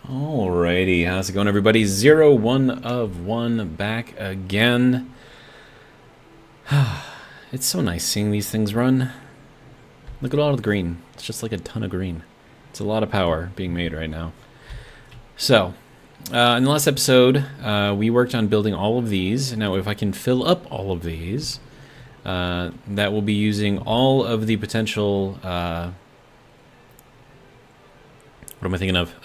Alrighty, how's it going, everybody? 0-1 of 1 back again. It's so nice seeing these things run. Look at all of the green. It's just like a ton of green. It's a lot of power being made right now. So, in the last episode, we worked on building all of these. Now, if I can fill up all of these, that will be using all of the potential... what am I thinking of?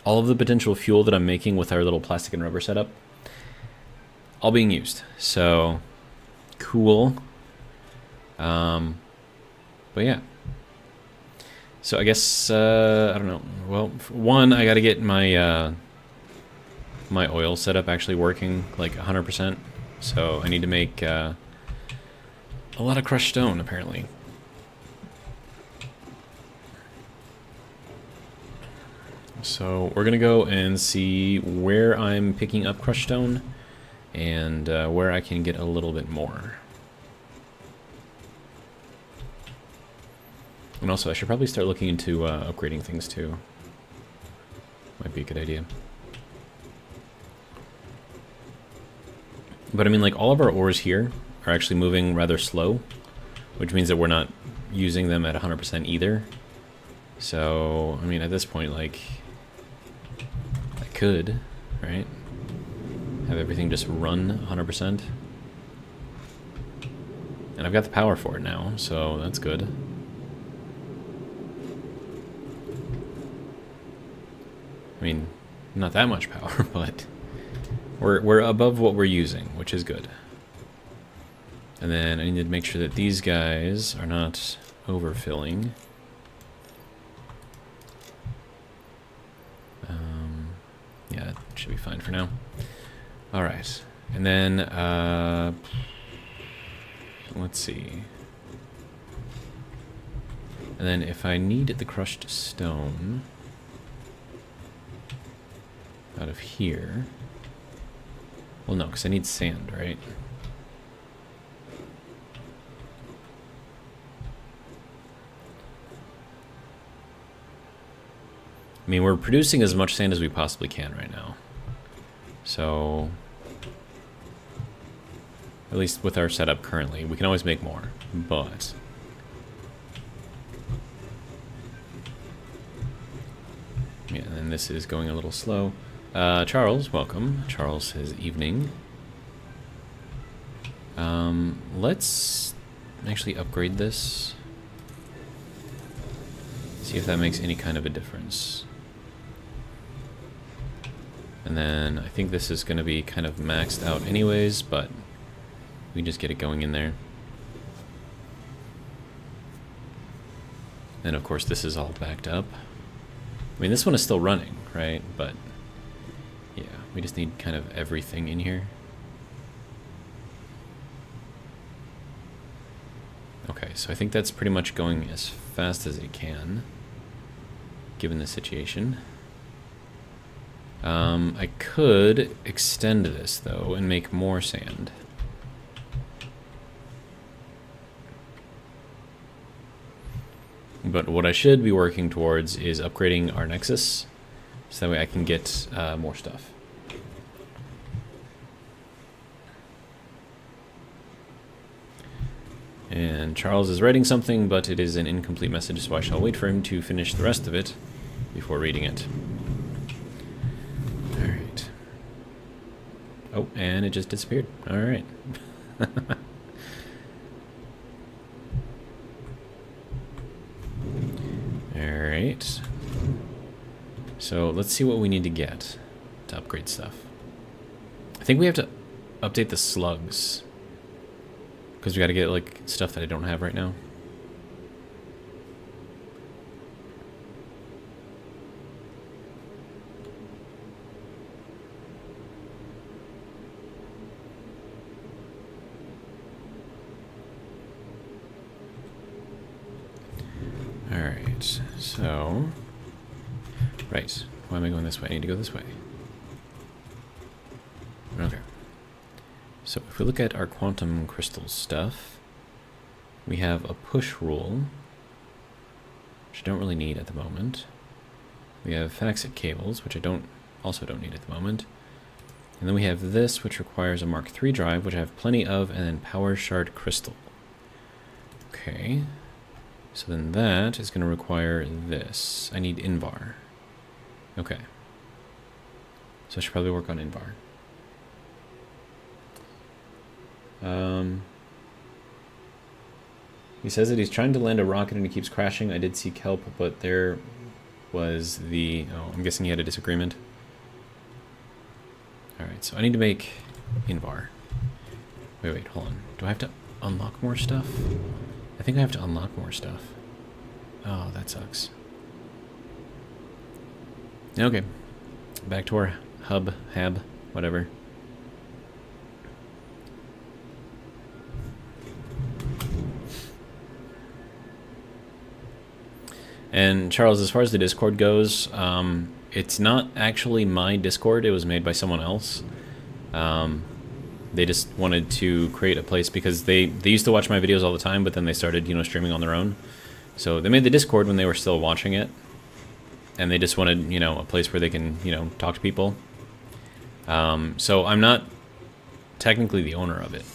All of the potential fuel that I'm making with our little plastic and rubber setup, all being used. So, cool. But yeah. So I guess, I don't know. Well, for one, I gotta get my, my oil setup actually working like 100%. So I need to make, a lot of crushed stone, apparently. So we're going to go and see where I'm picking up crushed stone and where I can get a little bit more. And also I should probably start looking into upgrading things too. Might be a good idea. But I mean, like, all of our ores here are actually moving rather slow, which means that we're not using them at 100% either. So, I mean, at this point, like... could, right? Have everything just run 100%. And I've got the power for it now, so that's good. I mean, not that much power, but we're above what we're using, which is good. And then I need to make sure that these guys are not overfilling. Yeah, that should be fine for now. Alright. And then, let's see. And then if I need the crushed stone out of here... Well, no, because I need sand, right? I mean, we're producing as much sand as we possibly can right now. So, at least with our setup currently, we can always make more, but... yeah, and then this is going a little slow. Charles, welcome. Charles says evening. Let's actually upgrade this. See if that makes any kind of a difference. And then I think this is going to be kind of maxed out anyways, but we can just get it going in there. And of course this is all backed up. I mean, this one is still running, right? But yeah, we just need kind of everything in here. Okay, so I think that's pretty much going as fast as it can, given the situation. I could extend this, though, and make more sand. But what I should be working towards is upgrading our Nexus, so that way I can get more stuff. And Charles is writing something, but it is an incomplete message, so I shall wait for him to finish the rest of it before reading it. Alright. Oh, and it just disappeared. Alright. Alright. So let's see what we need to get to upgrade stuff. I think we have to update the slugs, because we got to get, like, stuff that I don't have right now. Alright, so... right, why am I going this way? I need to go this way. Okay. So if we look at our quantum crystal stuff, we have a push rule, which I don't really need at the moment. We have faxit cables, which I also don't need at the moment. And then we have this, which requires a Mark III drive, which I have plenty of, and then power shard crystal. Okay. So then that is going to require this. I need Invar. Okay. So I should probably work on Invar. He says that he's trying to land a rocket and he keeps crashing. I did seek help, but there was the... Oh, I'm guessing he had a disagreement. Alright, so I need to make Invar. Wait, hold on. Do I have to unlock more stuff? I think I have to unlock more stuff. Oh, that sucks. Okay. Back to our hub, whatever. And Charles, as far as the Discord goes, it's not actually my Discord. It was made by someone else. They just wanted to create a place because they used to watch my videos all the time, but then they started, streaming on their own. So they made the Discord when they were still watching it. And they just wanted, a place where they can, talk to people. So I'm not technically the owner of it.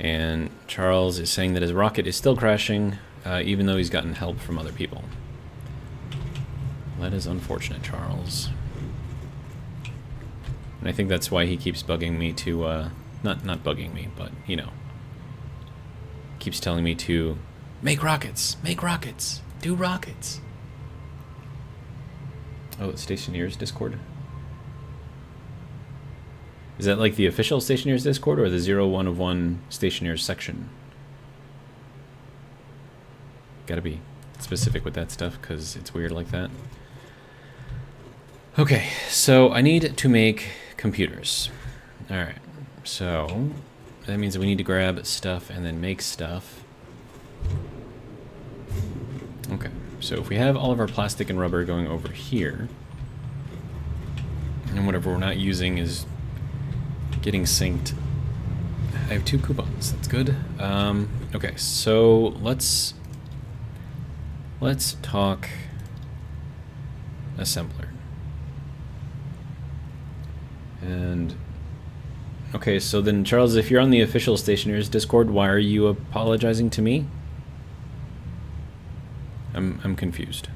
And Charles is saying that his rocket is still crashing, even though he's gotten help from other people. That is unfortunate, Charles. And I think that's why he keeps bugging me to, not bugging me, but, keeps telling me to make rockets, do rockets. Oh, it's Stationeer's Discord? Is that like the official Stationeer's Discord or the 01 of 1 Stationeer's section? Gotta be specific with that stuff because it's weird like that. Okay, so I need to make computers. Alright, so that means that we need to grab stuff and then make stuff. Okay, so if we have all of our plastic and rubber going over here, and whatever we're not using is getting synced. I have 2 coupons, that's good. Okay, so let's talk assembler. And okay, so then Charles, if you're on the official Stationeer's Discord, why are you apologizing to me? I'm confused.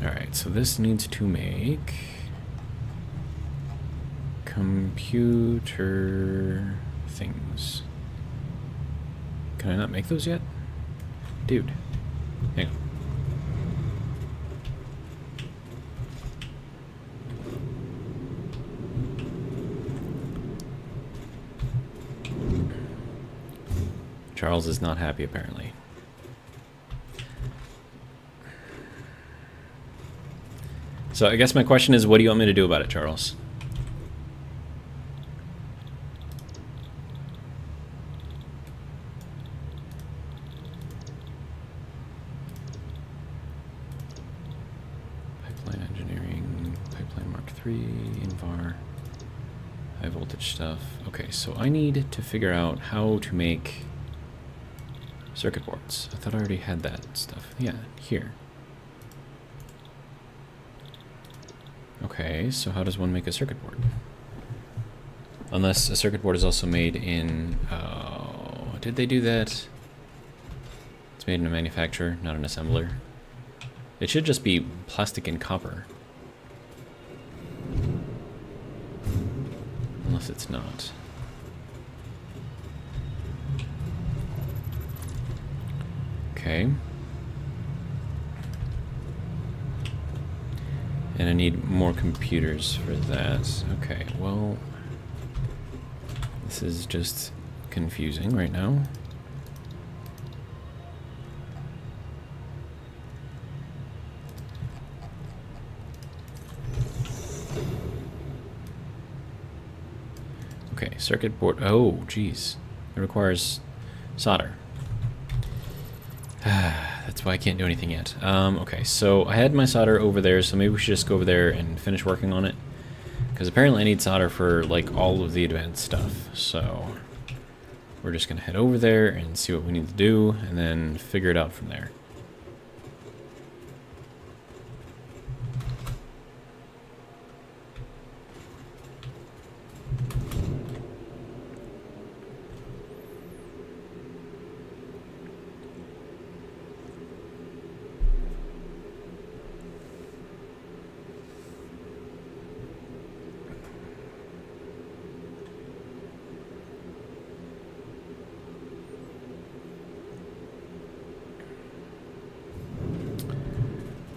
Alright, so this needs to make computer things. Can I not make those yet? Dude, hang on. Charles is not happy, apparently. So I guess my question is, what do you want me to do about it, Charles? Pipeline engineering, pipeline Mark III, Invar, high voltage stuff. Okay, so I need to figure out how to make circuit boards. I thought I already had that stuff. Yeah, here. Okay, so how does one make a circuit board? Unless a circuit board is also made in... Oh, did they do that? It's made in a manufacturer, not an assembler. It should just be plastic and copper. Unless it's not. Okay. And I need more computers for that. Okay, well, this is just confusing right now. Okay, circuit board. Oh, geez. It requires solder. That's why I can't do anything yet. Okay, so I had my solder over there, so maybe we should just go over there and finish working on it. Because apparently I need solder for, like, all of the advanced stuff. So we're just going to head over there and see what we need to do, and then figure it out from there.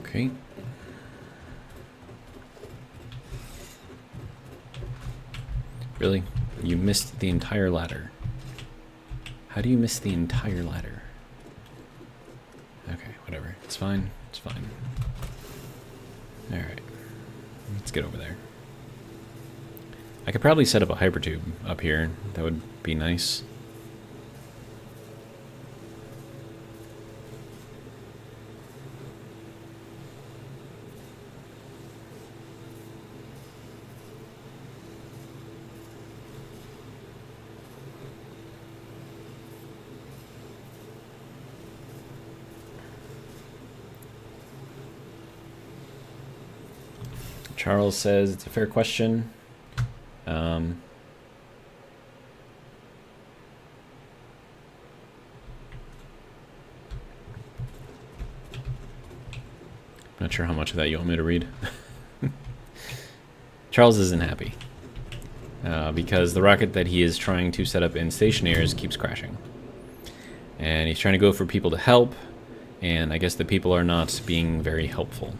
Okay. Really? You missed the entire ladder. How do you miss the entire ladder? Okay, whatever. It's fine. It's fine. Alright. Let's get over there. I could probably set up a hypertube up here. That would be nice. Charles says it's a fair question. Not sure how much of that you want me to read. Charles isn't happy because the rocket that he is trying to set up in Stationeers keeps crashing. And he's trying to go for people to help, and I guess the people are not being very helpful.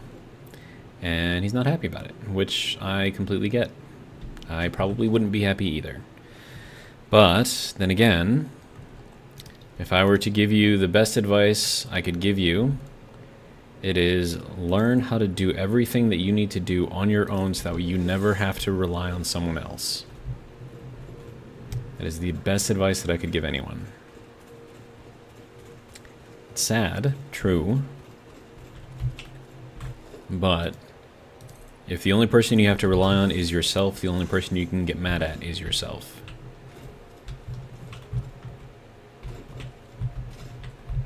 And he's not happy about it, which I completely get. I probably wouldn't be happy either. But then again, if I were to give you the best advice I could give you, it is learn how to do everything that you need to do on your own so that you never have to rely on someone else. That is the best advice that I could give anyone. It's sad, true, but if the only person you have to rely on is yourself, the only person you can get mad at is yourself.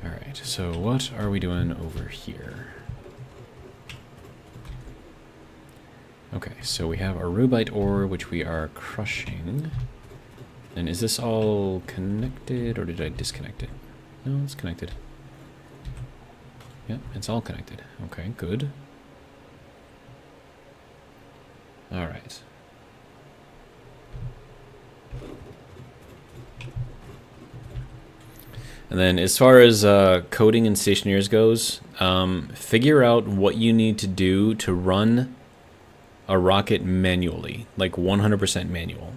Alright, so what are we doing over here? Okay, so we have our rubite ore, which we are crushing. And is this all connected, or did I disconnect it? No, it's connected. Yep, it's all connected. Okay, good. All right. And then as far as coding and Stationeers goes, figure out what you need to do to run a rocket manually, like 100% manual.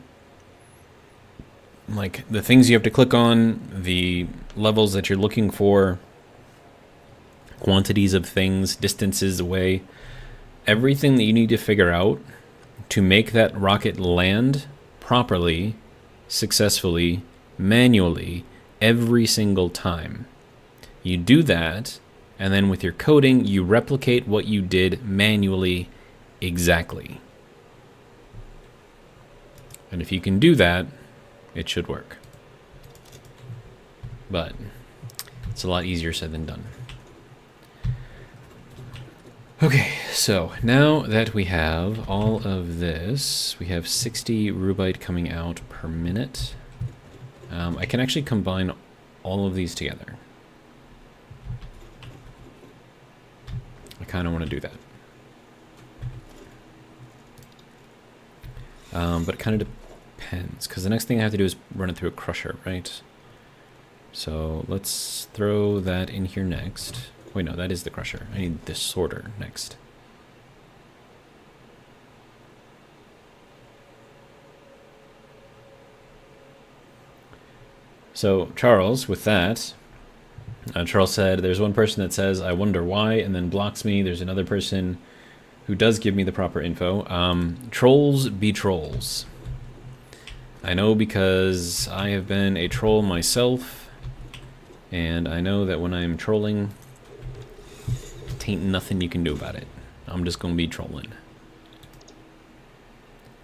Like the things you have to click on, the levels that you're looking for, quantities of things, distances away, everything that you need to figure out to make that rocket land properly, successfully, manually, every single time. You do that, and then with your coding, you replicate what you did manually exactly. And if you can do that, it should work. But it's a lot easier said than done. Okay, so now that we have all of this, we have 60 rubite coming out per minute. I can actually combine all of these together. I kind of want to do that. But it kind of depends, because the next thing I have to do is run it through a crusher, right? So let's throw that in here next. Wait, no, that is the crusher. I need this sorter next. So Charles, with that, Charles said, there's one person that says, I wonder why, and then blocks me. There's another person who does give me the proper info. Trolls be trolls. I know because I have been a troll myself, and I know that when I'm trolling, ain't nothing you can do about it. I'm just gonna be trolling.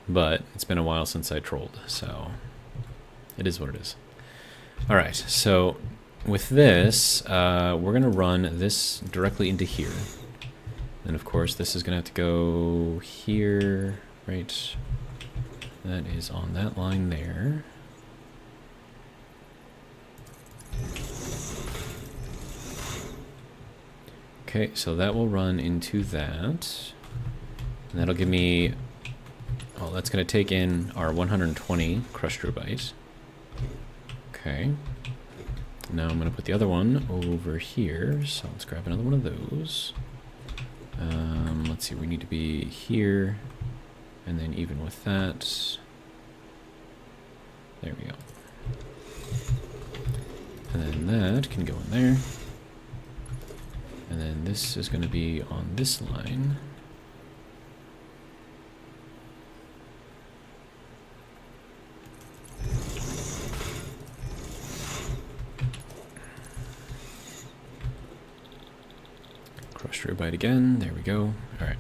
But it's been a while since I trolled, so it is what it is. All right, so with this, we're gonna run this directly into here. And of course, this is gonna have to go here, right? That is on that line there. Okay, so that will run into that. And that'll give me, oh, that's gonna take in our 120 crushed rubite. Okay. Now I'm gonna put the other one over here. So let's grab another one of those. Let's see, we need to be here. And then even with that, there we go. And then that can go in there. And then this is gonna be on this line. Crushed rubite again, there we go. All right.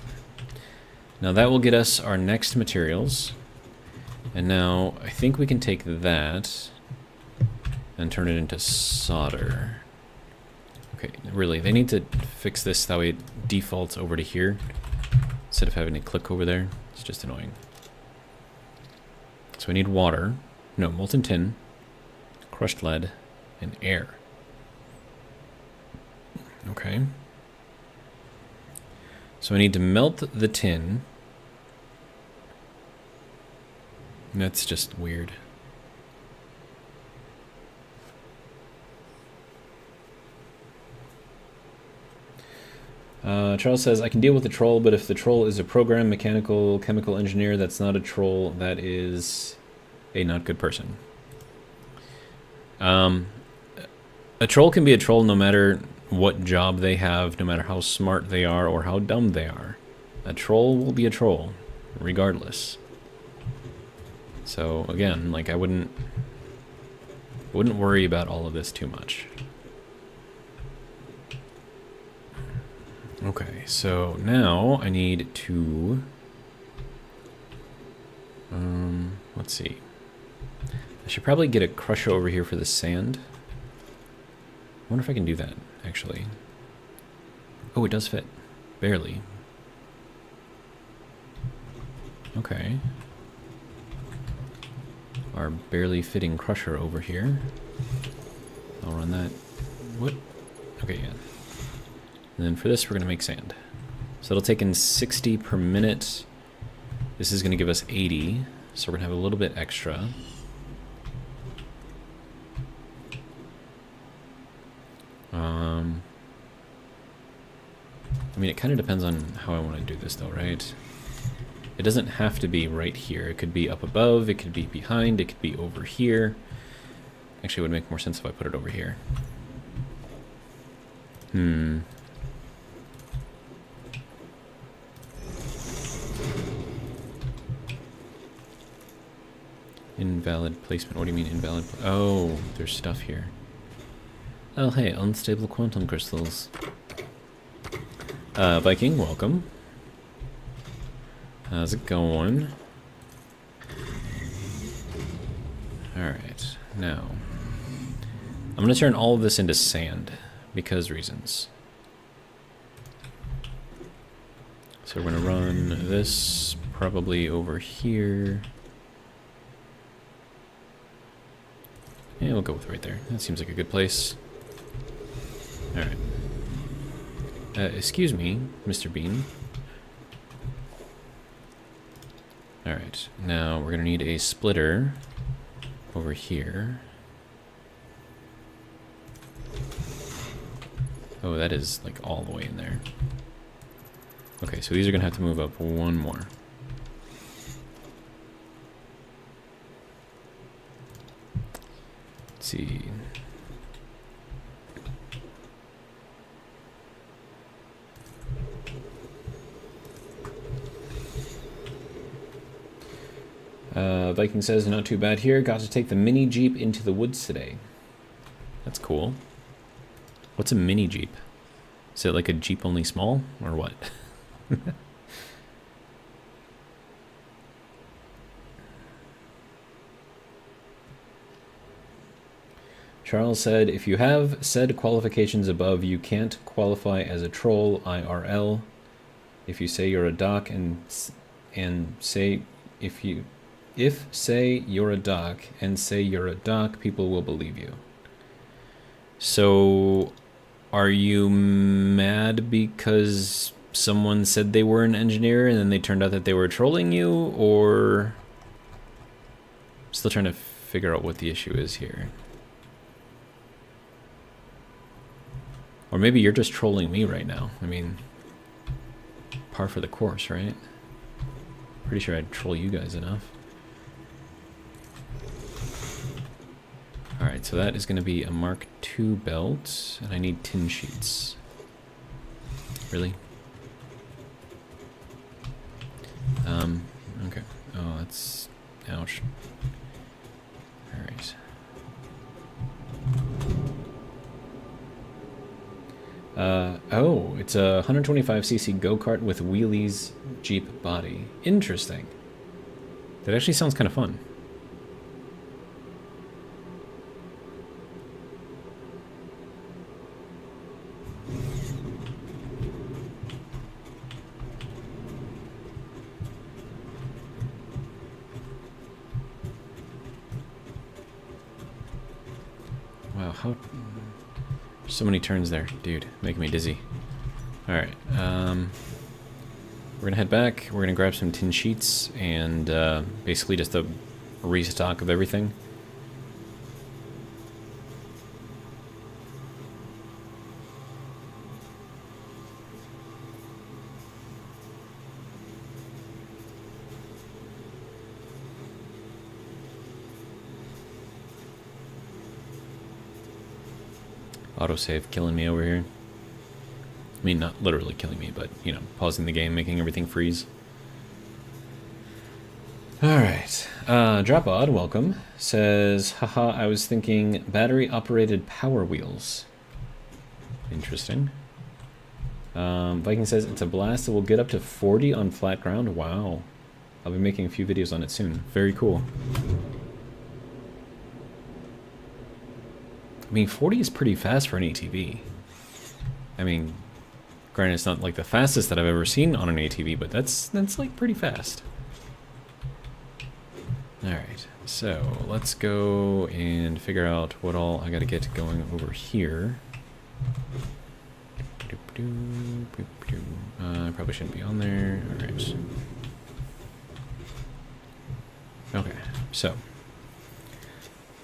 Now that will get us our next materials. And now I think we can take that and turn it into solder. Okay, really, they need to fix this that way it defaults over to here instead of having to click over there. It's just annoying. So we need water, no, molten tin, crushed lead, and air. Okay. So I need to melt the tin. That's just weird. Charles says, I can deal with the troll, but if the troll is a program, mechanical, chemical engineer, that's not a troll, that is a not good person. A troll can be a troll no matter what job they have, no matter how smart they are or how dumb they are. A troll will be a troll, regardless. So again, like I wouldn't worry about all of this too much. Okay, so now I need to let's see. I should probably get a crusher over here for the sand. I wonder if I can do that, actually. Oh, it does fit. Barely. Okay. Our barely fitting crusher over here. I'll run that. What? Okay, yeah. And then for this, we're going to make sand. So it'll take in 60 per minute. This is going to give us 80. So we're going to have a little bit extra. I mean, it kind of depends on how I want to do this, though, right? It doesn't have to be right here. It could be up above. It could be behind. It could be over here. Actually, it would make more sense if I put it over here. Invalid placement. What do you mean invalid? Oh, there's stuff here. Oh, hey, unstable quantum crystals. Viking, welcome. How's it going? Alright, now I'm going to turn all of this into sand because reasons. So we're going to run this probably over here. Yeah, we'll go with right there. That seems like a good place. Alright. Excuse me, Mr. Bean. Alright, now we're gonna need a splitter over here. Oh, that is like all the way in there. Okay, so these are gonna have to move up one more. Let's see. Viking says, not too bad here. Got to take the mini Jeep into the woods today. That's cool. What's a mini Jeep? Is it like a Jeep only small, or what? Charles said, if you have said qualifications above, you can't qualify as a troll IRL. If you say you're a doc and say say you're a doc and say you're a doc, people will believe you. So are you mad because someone said they were an engineer and then they turned out that they were trolling you, or still trying to figure out what the issue is here? Or maybe you're just trolling me right now. I mean, par for the course, right? Pretty sure I'd troll you guys enough. Alright, so that is going to be a Mark II belt, and I need tin sheets. Really? Okay. Oh, that's... ouch. Alright. Oh, it's a 125cc go-kart with wheelies Jeep body. Interesting. That actually sounds kind of fun. Wow, how... so many turns there, dude. Making me dizzy. Alright, we're gonna head back. We're gonna grab some tin sheets and basically just a restock of everything. Autosave killing me over here. I mean, not literally killing me, but, you know, pausing the game, making everything freeze. Alright. Dropod, welcome. Says, haha, I was thinking battery-operated Power Wheels. Interesting. Viking says, it's a blast that will get up to 40 on flat ground. Wow. I'll be making a few videos on it soon. Very cool. I mean, 40 is pretty fast for an ATV. I mean, granted, it's not like the fastest that I've ever seen on an ATV, but that's like pretty fast. Alright, so let's go and figure out what all I gotta get going over here. I probably shouldn't be on there. Alright. Okay, so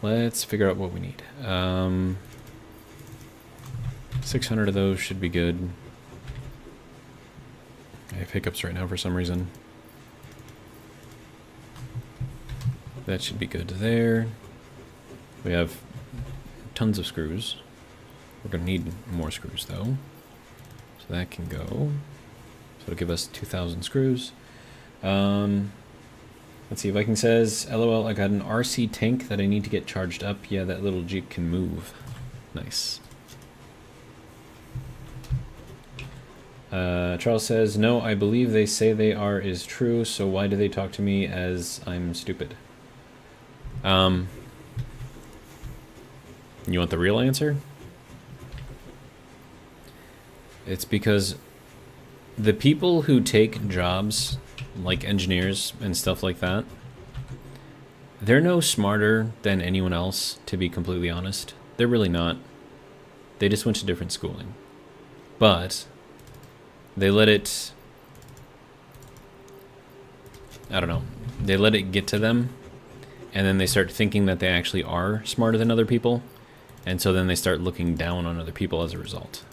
let's figure out what we need. 600 of those should be good. I have hiccups right now for some reason. That should be good there. We have tons of screws. We're going to need more screws though. So that can go. So it'll give us 2,000 screws. Let's see, Viking says, LOL, I got an RC tank that I need to get charged up. Yeah, that little Jeep can move. Nice. Charles says, no, I believe they say they are is true, so why do they talk to me as I'm stupid? You want the real answer? It's because the people who take jobs like engineers and stuff like that, they're no smarter than anyone else, to be completely honest. They're really not. They just went to different schooling. But they let it, I don't know, they let it get to them, and then they start thinking that they actually are smarter than other people, and so then they start looking down on other people as a result.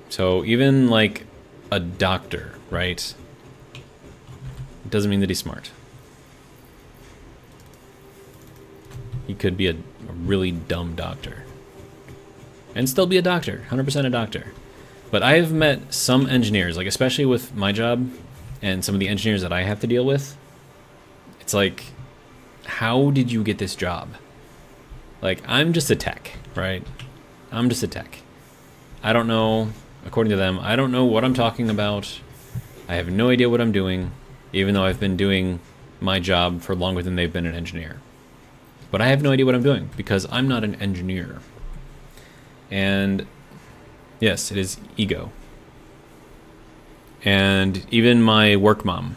So even like a doctor, right? It doesn't mean that he's smart. He could be a really dumb doctor. And still be a doctor, 100% a doctor. But I have met some engineers, like especially with my job and some of the engineers that I have to deal with. It's like, how did you get this job? Like, I'm just a tech, right? I'm just a tech. I don't know, according to them, I don't know what I'm talking about. I have no idea what I'm doing, even though I've been doing my job for longer than they've been an engineer. But I have no idea what I'm doing, because I'm not an engineer. And yes, it is ego. And even my work mom,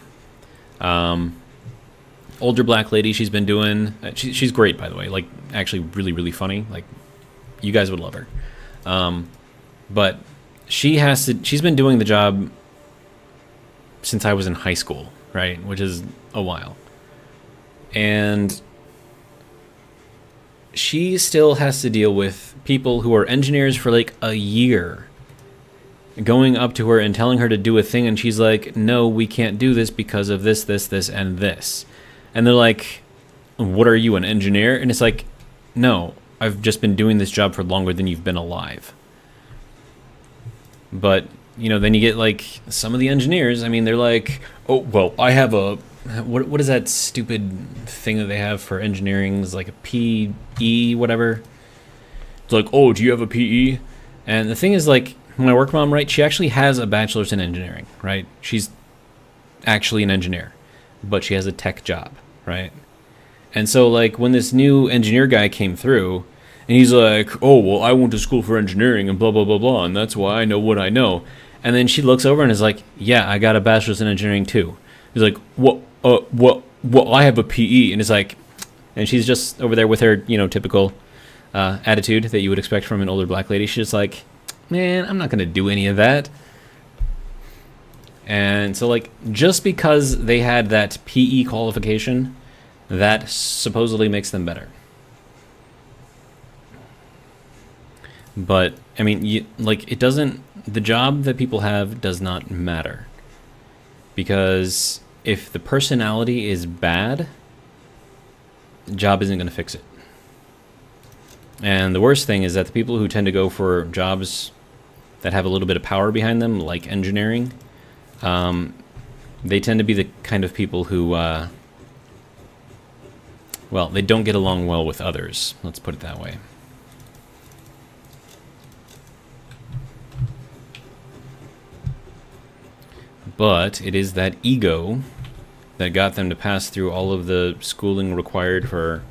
older black lady, she's been doing, she's great, by the way, like, actually really, really funny. Like, you guys would love her. But she's been doing the job since I was in high school, right? Which is a while. And she still has to deal with people who are engineers for like a year going up to her and telling her to do a thing, and she's like, no, we can't do this because of this, this, this, and this. And they're like, what are you, an engineer? And it's like, no, I've just been doing this job for longer than you've been alive. But, you know, then you get like some of the engineers, I mean, they're like, oh, well, I have a, what is that stupid thing that they have for engineering? It's like a PE, whatever. It's like, oh, do you have a PE? And the thing is, like, my work mom, right, she actually has a bachelor's in engineering, right? She's actually an engineer, but she has a tech job, right? And so, like, when this new engineer guy came through, and he's like, oh, well, I went to school for engineering and blah, blah, blah, blah, and that's why I know what I know. And then she looks over and is like, yeah, I got a bachelor's in engineering too. He's like, what, I have a PE. And it's like, and she's just over there with her, you know, typical attitude that you would expect from an older black lady. She's just like, man, I'm not going to do any of that. And so, like, just because they had that PE qualification, that supposedly makes them better. But, I mean, like, it doesn't, the job that people have does not matter. Because if the personality is bad, the job isn't going to fix it. And the worst thing is that the people who tend to go for jobs that have a little bit of power behind them, like engineering, they tend to be the kind of people who, well, they don't get along well with others. Let's put it that way. But it is that ego that got them to pass through all of the schooling required for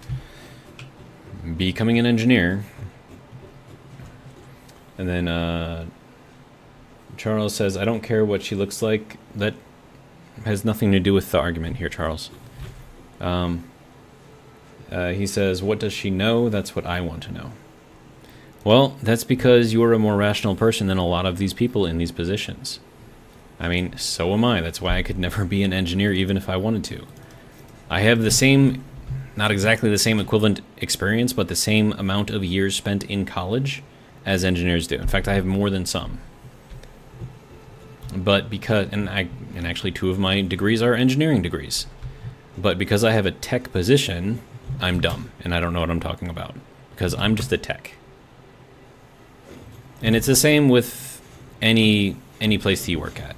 becoming an engineer. And then Charles says, I don't care what she looks like. That has nothing to do with the argument here, Charles. He says, what does she know? That's what I want to know. Well, that's because you're a more rational person than a lot of these people in these positions. I mean, so am I. That's why I could never be an engineer even if I wanted to. I have the same, not exactly the same equivalent experience, but the same amount of years spent in college as engineers do. In fact, I have more than some. But because, and actually 2 of my degrees are engineering degrees. But because I have a tech position, I'm dumb, and I don't know what I'm talking about. Because I'm just a tech. And it's the same with any place that you work at.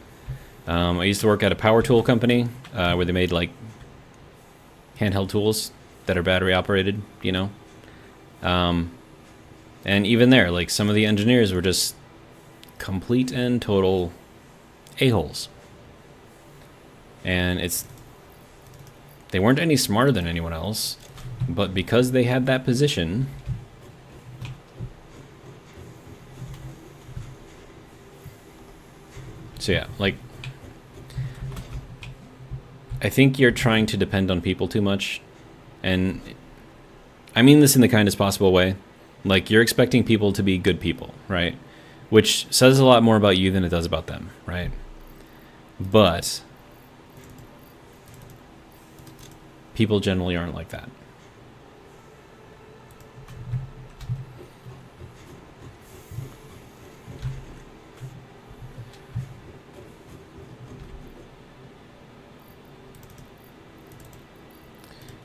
I used to work at a power tool company where they made like handheld tools that are battery operated, you know. And even there, like, some of the engineers were just complete and total a-holes. And they weren't any smarter than anyone else, but because they had that position, so yeah, like, I think you're trying to depend on people too much, and I mean this in the kindest possible way. Like, you're expecting people to be good people, right? Which says a lot more about you than it does about them, right? But people generally aren't like that.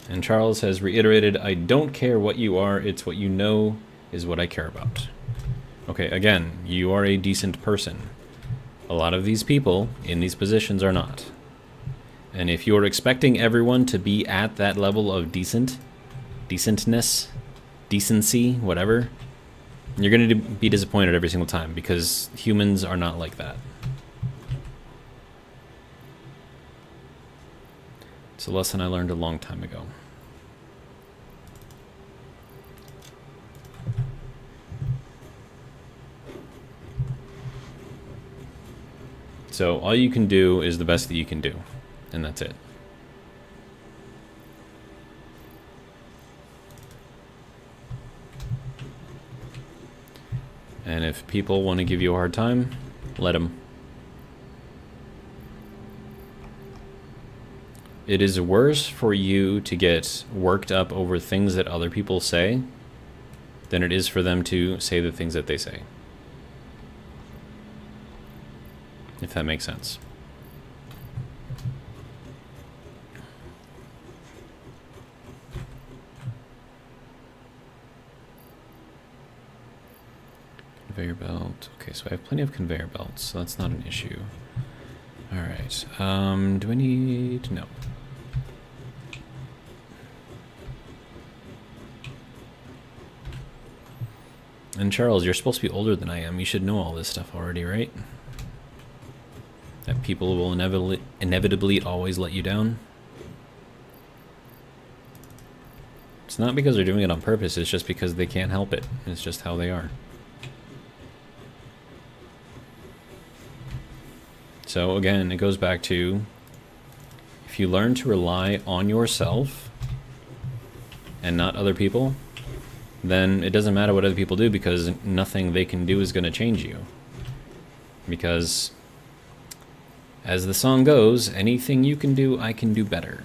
And Charles has reiterated, I don't care what you are, it's what you know is what I care about. Okay, again, you are a decent person. A lot of these people in these positions are not. And if you're expecting everyone to be at that level of decentness, decency, whatever, you're going to be disappointed every single time because humans are not like that. It's a lesson I learned a long time ago. So all you can do is the best that you can do, and that's it. And if people want to give you a hard time, let them. It is worse for you to get worked up over things that other people say than it is for them to say the things that they say. If that makes sense. Conveyor belt. Okay, so I have plenty of conveyor belts, so that's not an issue. Alright, do I need... no. And Charles, you're supposed to be older than I am. You should know all this stuff already, right? That people will inevitably always let you down. It's not because they're doing it on purpose, it's just because they can't help it. It's just how they are. So again, it goes back to, if you learn to rely on yourself and not other people, then it doesn't matter what other people do because nothing they can do is going to change you. Because, as the song goes, anything you can do, I can do better.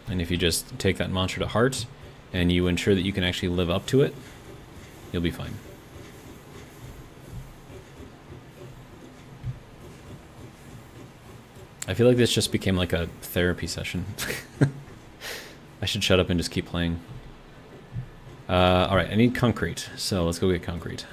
And if you just take that mantra to heart and you ensure that you can actually live up to it, you'll be fine. I feel like this just became like a therapy session. I should shut up and just keep playing. Alright, I need concrete, so let's go get concrete.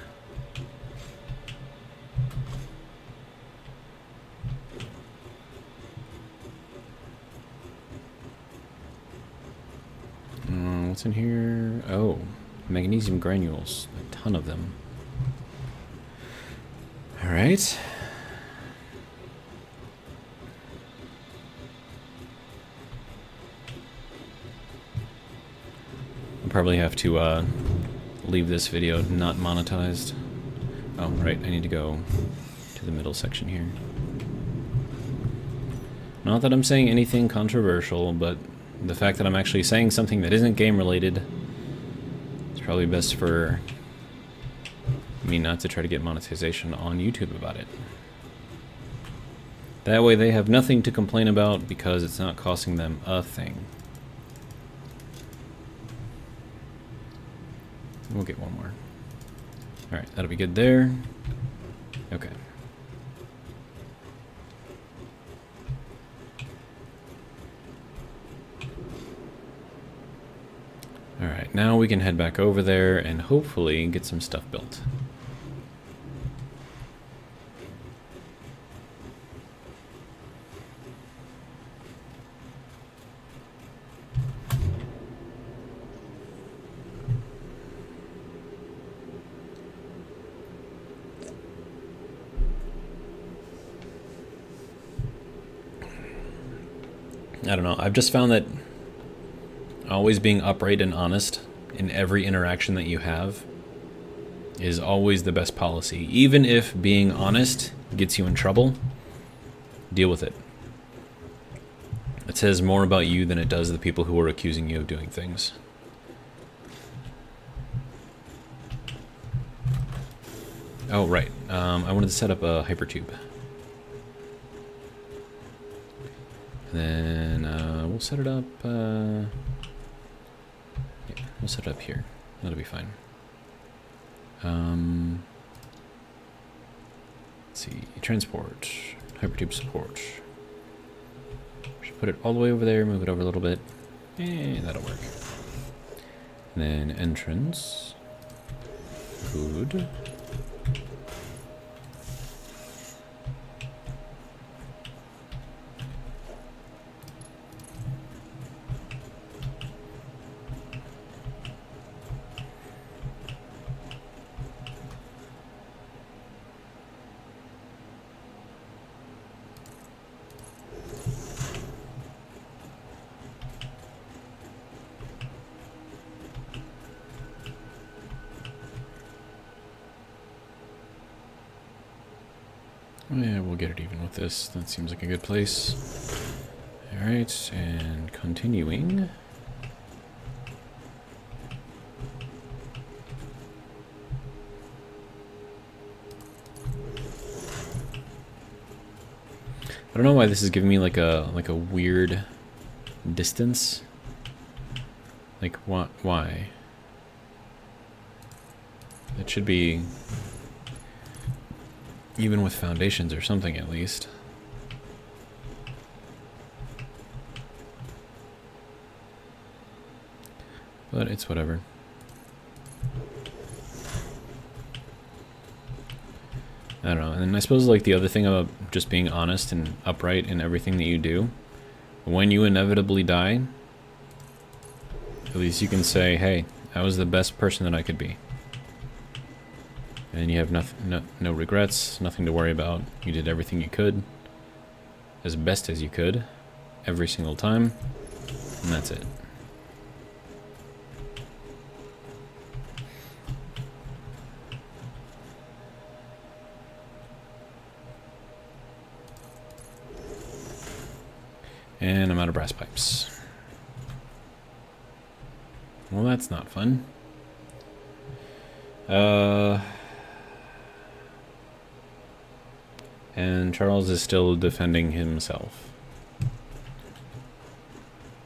What's in here? Oh, magnesium granules. A ton of them. Alright. Probably have to leave this video not monetized. Oh, right, I need to go to the middle section here. Not that I'm saying anything controversial, but the fact that I'm actually saying something that isn't game related, it's probably best for me not to try to get monetization on YouTube about it. That way they have nothing to complain about because it's not costing them a thing. We'll get one more. Alright, that'll be good there. Okay. Alright, now we can head back over there and hopefully get some stuff built. I don't know, I've just found that always being upright and honest in every interaction that you have is always the best policy. Even if being honest gets you in trouble, deal with it. It says more about you than it does the people who are accusing you of doing things. Oh, right. I wanted to set up a hypertube. Then we'll set it up. Yeah, we'll set it up here. That'll be fine. Let's see. Transport. Hypertube support. Should put it all the way over there. Move it over a little bit. That'll work. And then entrance. Good. Yeah, we'll get it even with this. That seems like a good place. Alright, and continuing. I don't know why this is giving me like a weird distance. Like why? It should be even with foundations or something at least. But it's whatever. I don't know. And I suppose like the other thing about just being honest and upright in everything that you do, when you inevitably die, at least you can say, hey, I was the best person that I could be. And you have no regrets, nothing to worry about. You did everything you could, as best as you could, every single time, and that's it. And I'm out of brass pipes. Well, that's not fun. And Charles is still defending himself.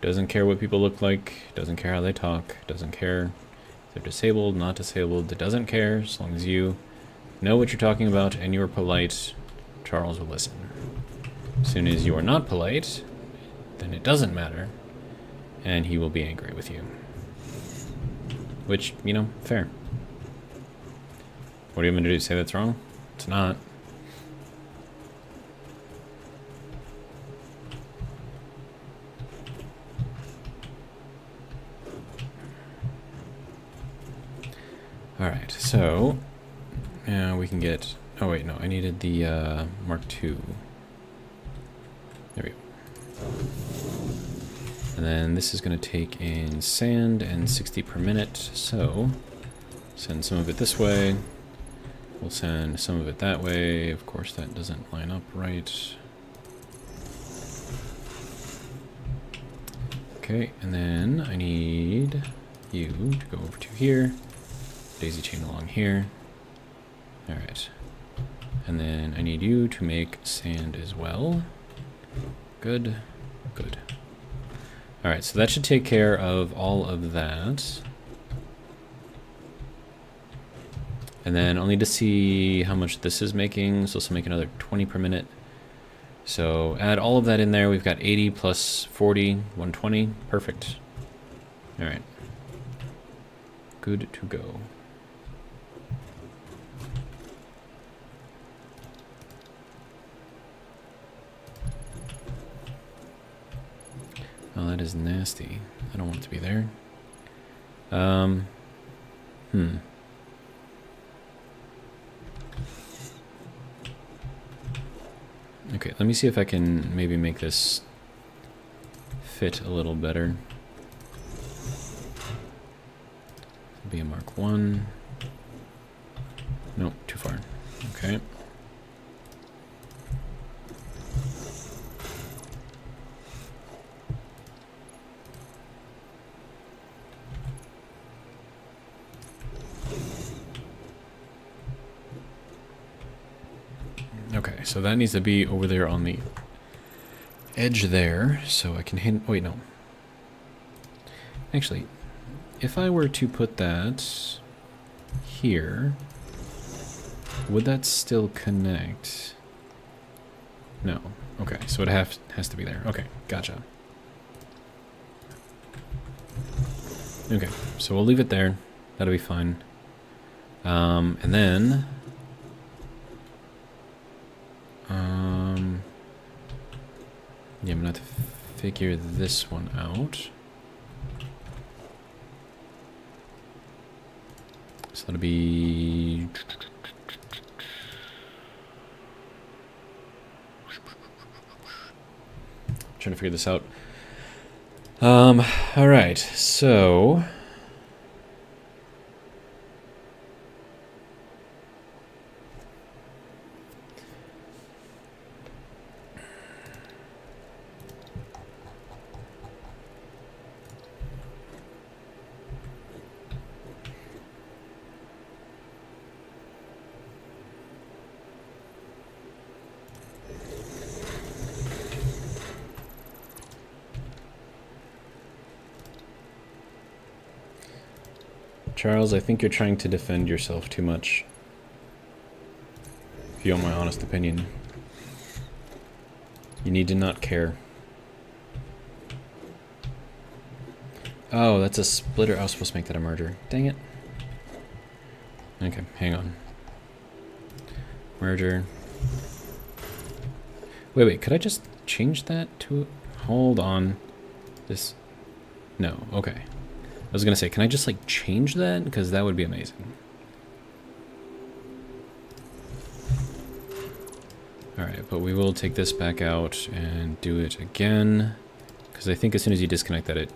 Doesn't care what people look like, doesn't care how they talk, doesn't care if they're disabled, not disabled, it doesn't care. As long as you know what you're talking about and you're polite, Charles will listen. As soon as you are not polite, then it doesn't matter, and he will be angry with you. Which, you know, fair. What are you going to do? Say that's wrong? It's not. Alright, so we can get... Oh wait, no, I needed the Mark II. There we go. And then this is going to take in sand and 60 per minute, so send some of it this way. We'll send some of it that way. Of course, that doesn't line up right. Okay, and then I need you to go over to here. Daisy chain along here. Alright. And then I need you to make sand as well. Good. Good. Alright, so that should take care of all of that. And then I'll need to see how much this is making. So this will make another 20 per minute. So add all of that in there. We've got 80 plus 40, 120. Perfect. Alright. Good to go. Oh, that is nasty. I don't want it to be there. Okay, let me see if I can maybe make this fit a little better. Be a Mark 1. Nope, too far. Okay. Okay, so that needs to be over there on the edge there, so I can hit... Wait, no. Actually, if I were to put that here, would that still connect? No. Okay, so it has to be there. Okay, gotcha. Okay, so we'll leave it there. That'll be fine. And then... yeah, I'm gonna have to figure this one out. So that'll be... trying to figure this out. Alright, so... Charles, I think you're trying to defend yourself too much. If you want my honest opinion. You need to not care. Oh, that's a splitter. I was supposed to make that a merger. Dang it. Okay, hang on. Merger. Wait, could I just change that to... Hold on. This... No, okay. I was gonna say, can I just, like, change that? Because that would be amazing. Alright, but we will take this back out and do it again. Because I think as soon as you disconnect that, it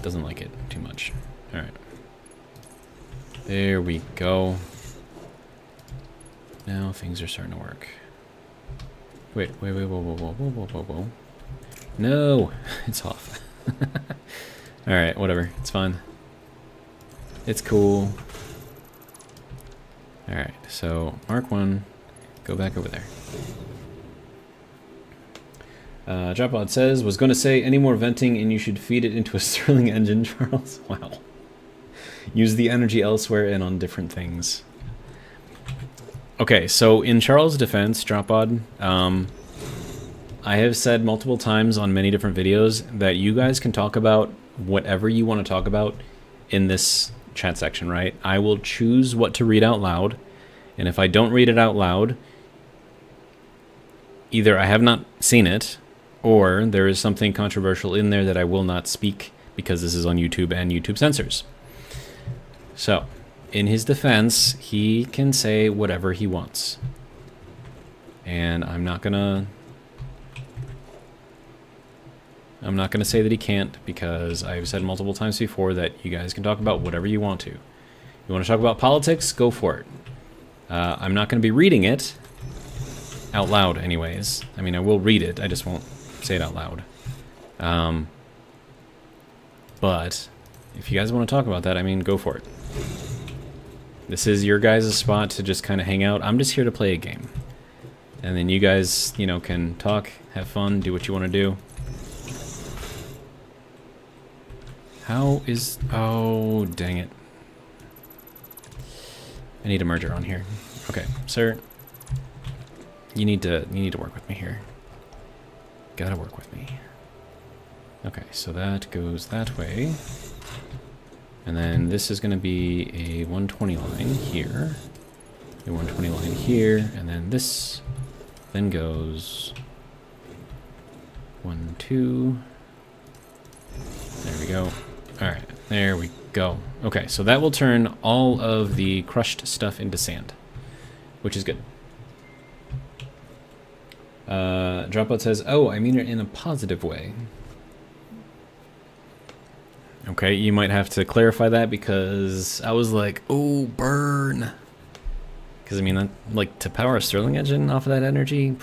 doesn't like it too much. Alright. There we go. Now things are starting to work. Wait, whoa. No! It's off. Alright, whatever. It's fine. It's cool. Alright, so Mark 1, go back over there. Dropod says, was going to say any more venting and you should feed it into a Stirling engine, Charles. Wow. Use the energy elsewhere and on different things. Okay, so in Charles' defense, Dropod, I have said multiple times on many different videos that you guys can talk about whatever you want to talk about in this chat section, right? I will choose what to read out loud, and if I don't read it out loud, either I have not seen it, or there is something controversial in there that I will not speak because this is on YouTube and YouTube censors. So, in his defense, he can say whatever he wants. And I'm not gonna say that he can't, because I've said multiple times before that you guys can talk about whatever you want to. You want to talk about politics? Go for it. I'm not going to be reading it out loud anyways. I mean, I will read it, I just won't say it out loud. But if you guys want to talk about that, I mean, go for it. This is your guys' spot to just kind of hang out. I'm just here to play a game. And then you guys, you know, can talk, have fun, do what you want to do. How is... Oh, dang it. I need a merger on here. Okay, sir. You need to work with me here. Gotta work with me. Okay, so that goes that way. And then this is going to be a 120 line here. A 120 line here. And then this then goes 1, 2. There we go. Alright, there we go. Okay, so that will turn all of the crushed stuff into sand, which is good. Dropout says, oh, I mean it in a positive way. Okay, you might have to clarify that, because I was like, oh, burn. Because, I mean, that, like, to power a Stirling engine off of that energy,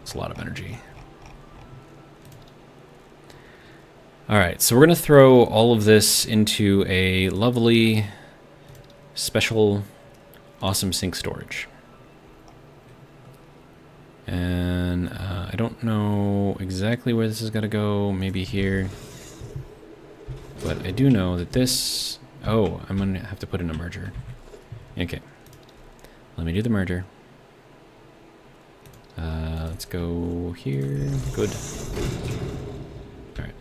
it's a lot of energy. Alright, so we're going to throw all of this into a lovely, special, awesome sink storage. And I don't know exactly where this is going to go, maybe here. But I do know that this... Oh, I'm going to have to put in a merger. Okay. Let me do the merger. Let's go here. Good. Alright.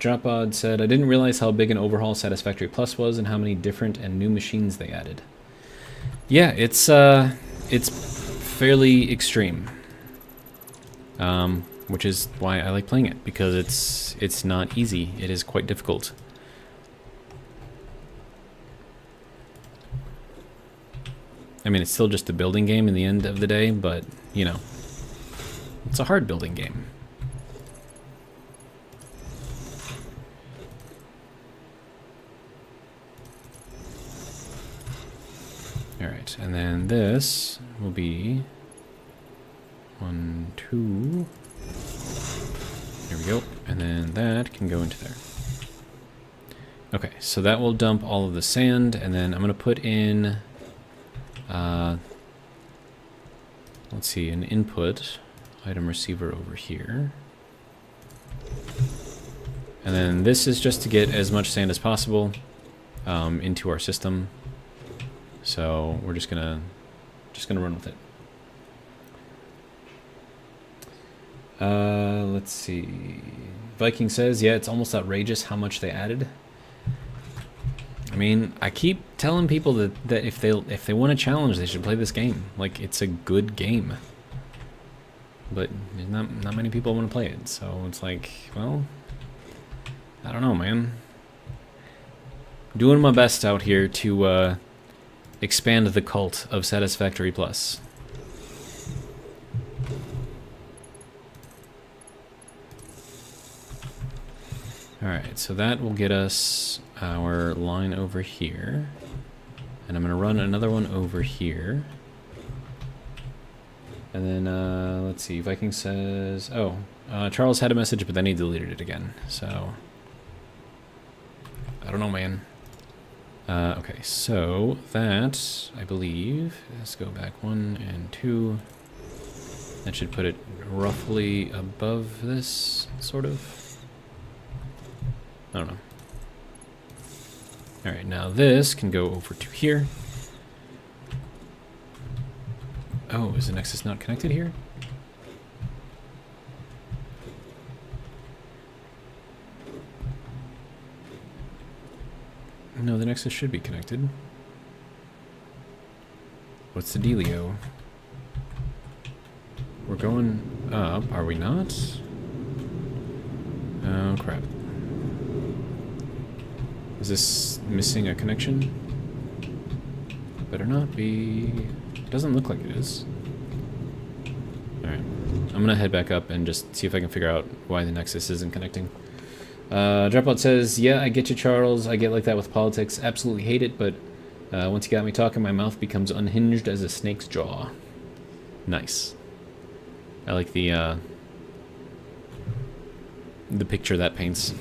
Dropod said, I didn't realize how big an overhaul Satisfactory Plus was and how many different and new machines they added. Yeah, it's fairly extreme. Which is why I like playing it, because it's not easy. It is quite difficult. I mean, it's still just a building game in the end of the day, but, you know, it's a hard building game. Alright, and then this will be 1, 2... There we go, and then that can go into there. Okay, so that will dump all of the sand, and then I'm going to put in, let's see, an input item receiver over here. And then this is just to get as much sand as possible into our system. So we're just gonna run with it. Let's see. Viking says, yeah, it's almost outrageous how much they added. I mean, I keep telling people that if they want a challenge, they should play this game. Like, it's a good game. But not many people want to play it, so it's like, well, I don't know, man. Doing my best out here to expand the cult of Satisfactory Plus. Alright, so that will get us our line over here. And I'm going to run another one over here. And then, let's see, Viking says... Oh, Charles had a message, but then he deleted it again. So, I don't know, man. Okay, so that, I believe... Let's go back 1 and 2. That should put it roughly above this, sort of. I don't know. Alright, now this can go over to here. Oh, is the Nexus not connected here? No, the Nexus should be connected. What's the dealio? We're going up, are we not? Oh, crap. Is this missing a connection? Better not be. Doesn't look like it is. Alright. I'm gonna head back up and just see if I can figure out why the Nexus isn't connecting. Dropout says, yeah, I get you, Charles. I get like that with politics. Absolutely hate it, but once you got me talking, my mouth becomes unhinged as a snake's jaw. Nice. I like the picture that paints.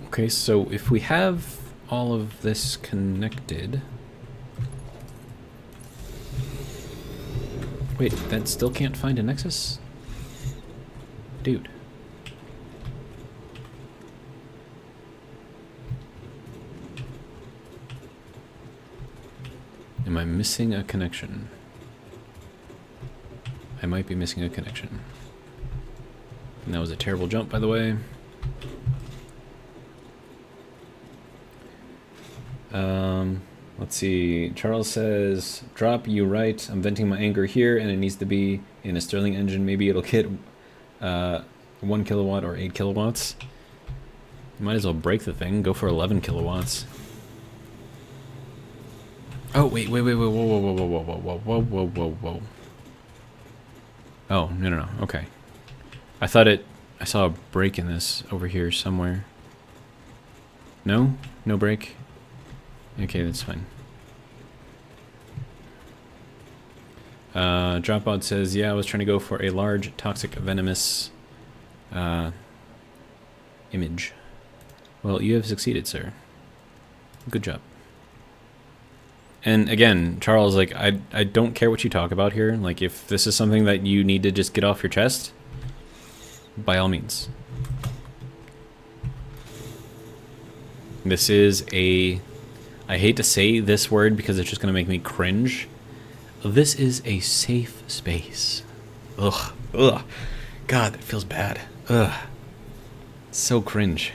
Okay, so if we have all of this connected... Wait, that still can't find a Nexus? Dude. Am I missing a connection? I might be missing a connection. And that was a terrible jump, by the way. Let's see. Charles says, drop, you right. I'm venting my anger here, and it needs to be in a Stirling engine. Maybe it'll hit 1 kilowatt or 8 kilowatts. Might as well break the thing. Go for 11 kilowatts. Oh, wait, whoa, whoa. Oh, no. Okay. I saw a break in this over here somewhere. No? No break? Okay, that's fine. Dropout says, yeah, I was trying to go for a large, toxic, venomous image. Well, you have succeeded, sir. Good job. And again, Charles, like, I don't care what you talk about here. Like, if this is something that you need to just get off your chest, by all means. This is a... I hate to say this word because it's just going to make me cringe. This is a safe space. Ugh. Ugh. God, that feels bad. Ugh. So cringe.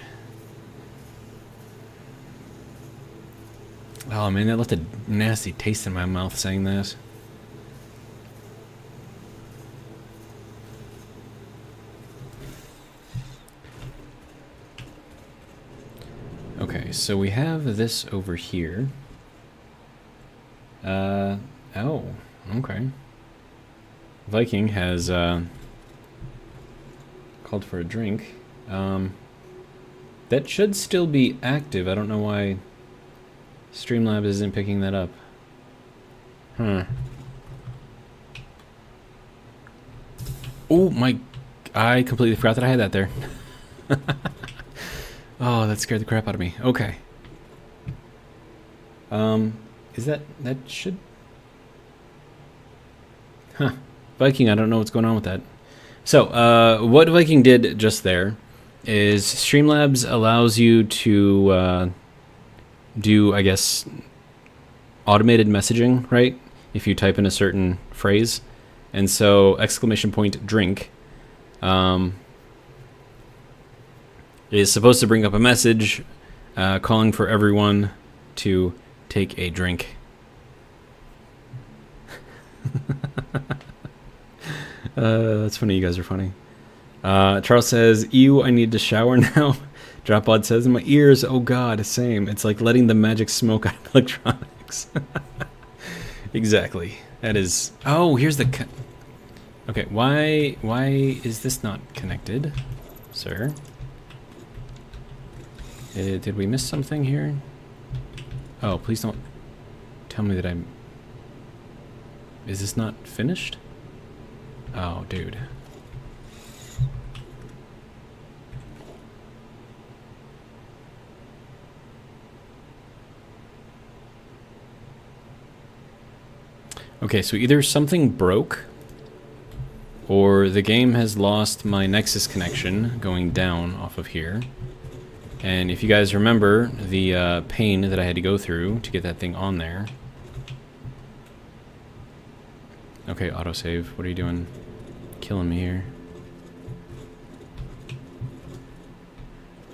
Oh man, that left a nasty taste in my mouth saying that. Okay, so we have this over here. Oh, okay. Viking has called for a drink. That should still be active. I don't know why Streamlabs isn't picking that up. Huh. Oh my... I completely forgot that I had that there. Oh, that scared the crap out of me. Okay. Is that should... Huh. Viking, I don't know what's going on with that. So, what Viking did just there is Streamlabs allows you to do, I guess, automated messaging, right? If you type in a certain phrase. And so, !drink is supposed to bring up a message calling for everyone to take a drink. That's funny. You guys are funny. Charles says, ew, I need to shower now. Dropbot says, in my ears, oh god, same. It's like letting the magic smoke out of electronics. Exactly. That is... Oh, here's the... Okay, why is this not connected, sir? Did we miss something here? Oh, please don't tell me that I'm... Is this not finished? Oh, dude. Okay, so either something broke, or the game has lost my Nexus connection going down off of here. And if you guys remember the pain that I had to go through to get that thing on there. Okay, autosave, what are you doing? Killing me here.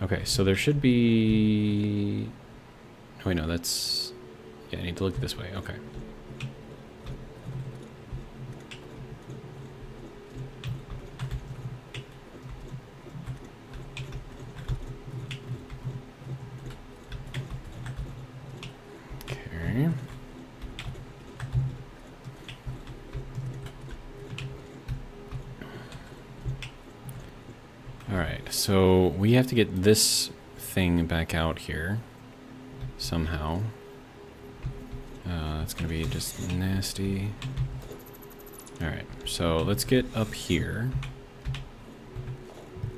Okay, so there should be... Oh, wait, no, that's... Yeah, I need to look this way, okay. Okay. Alright, so we have to get this thing back out here somehow. It's gonna be just nasty. Alright, so let's get up here.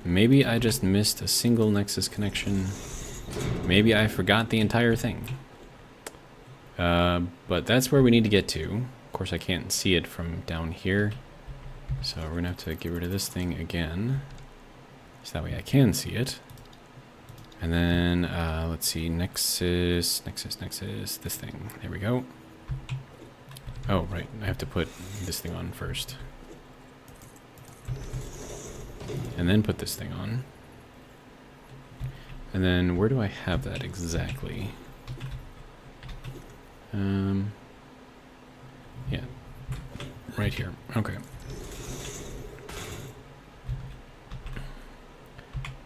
Maybe I just missed a single Nexus connection. Maybe I forgot the entire thing. But that's where we need to get to. Of course, I can't see it from down here. So we're gonna have to get rid of this thing again. So that way I can see it. And then, let's see, Nexus, this thing. There we go. Oh, right, I have to put this thing on first. And then put this thing on. And then, where do I have that exactly? Yeah, right here, okay.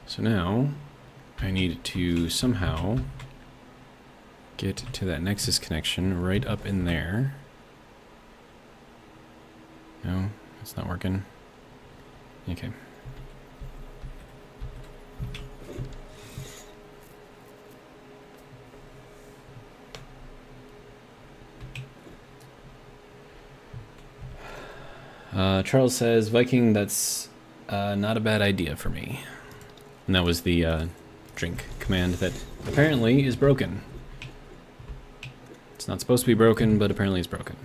So now, I need to somehow get to that Nexus connection right up in there. No, it's not working. Okay. Charles says, Viking, that's not a bad idea for me. And that was the drink command that apparently is broken. It's not supposed to be broken, but apparently it's broken.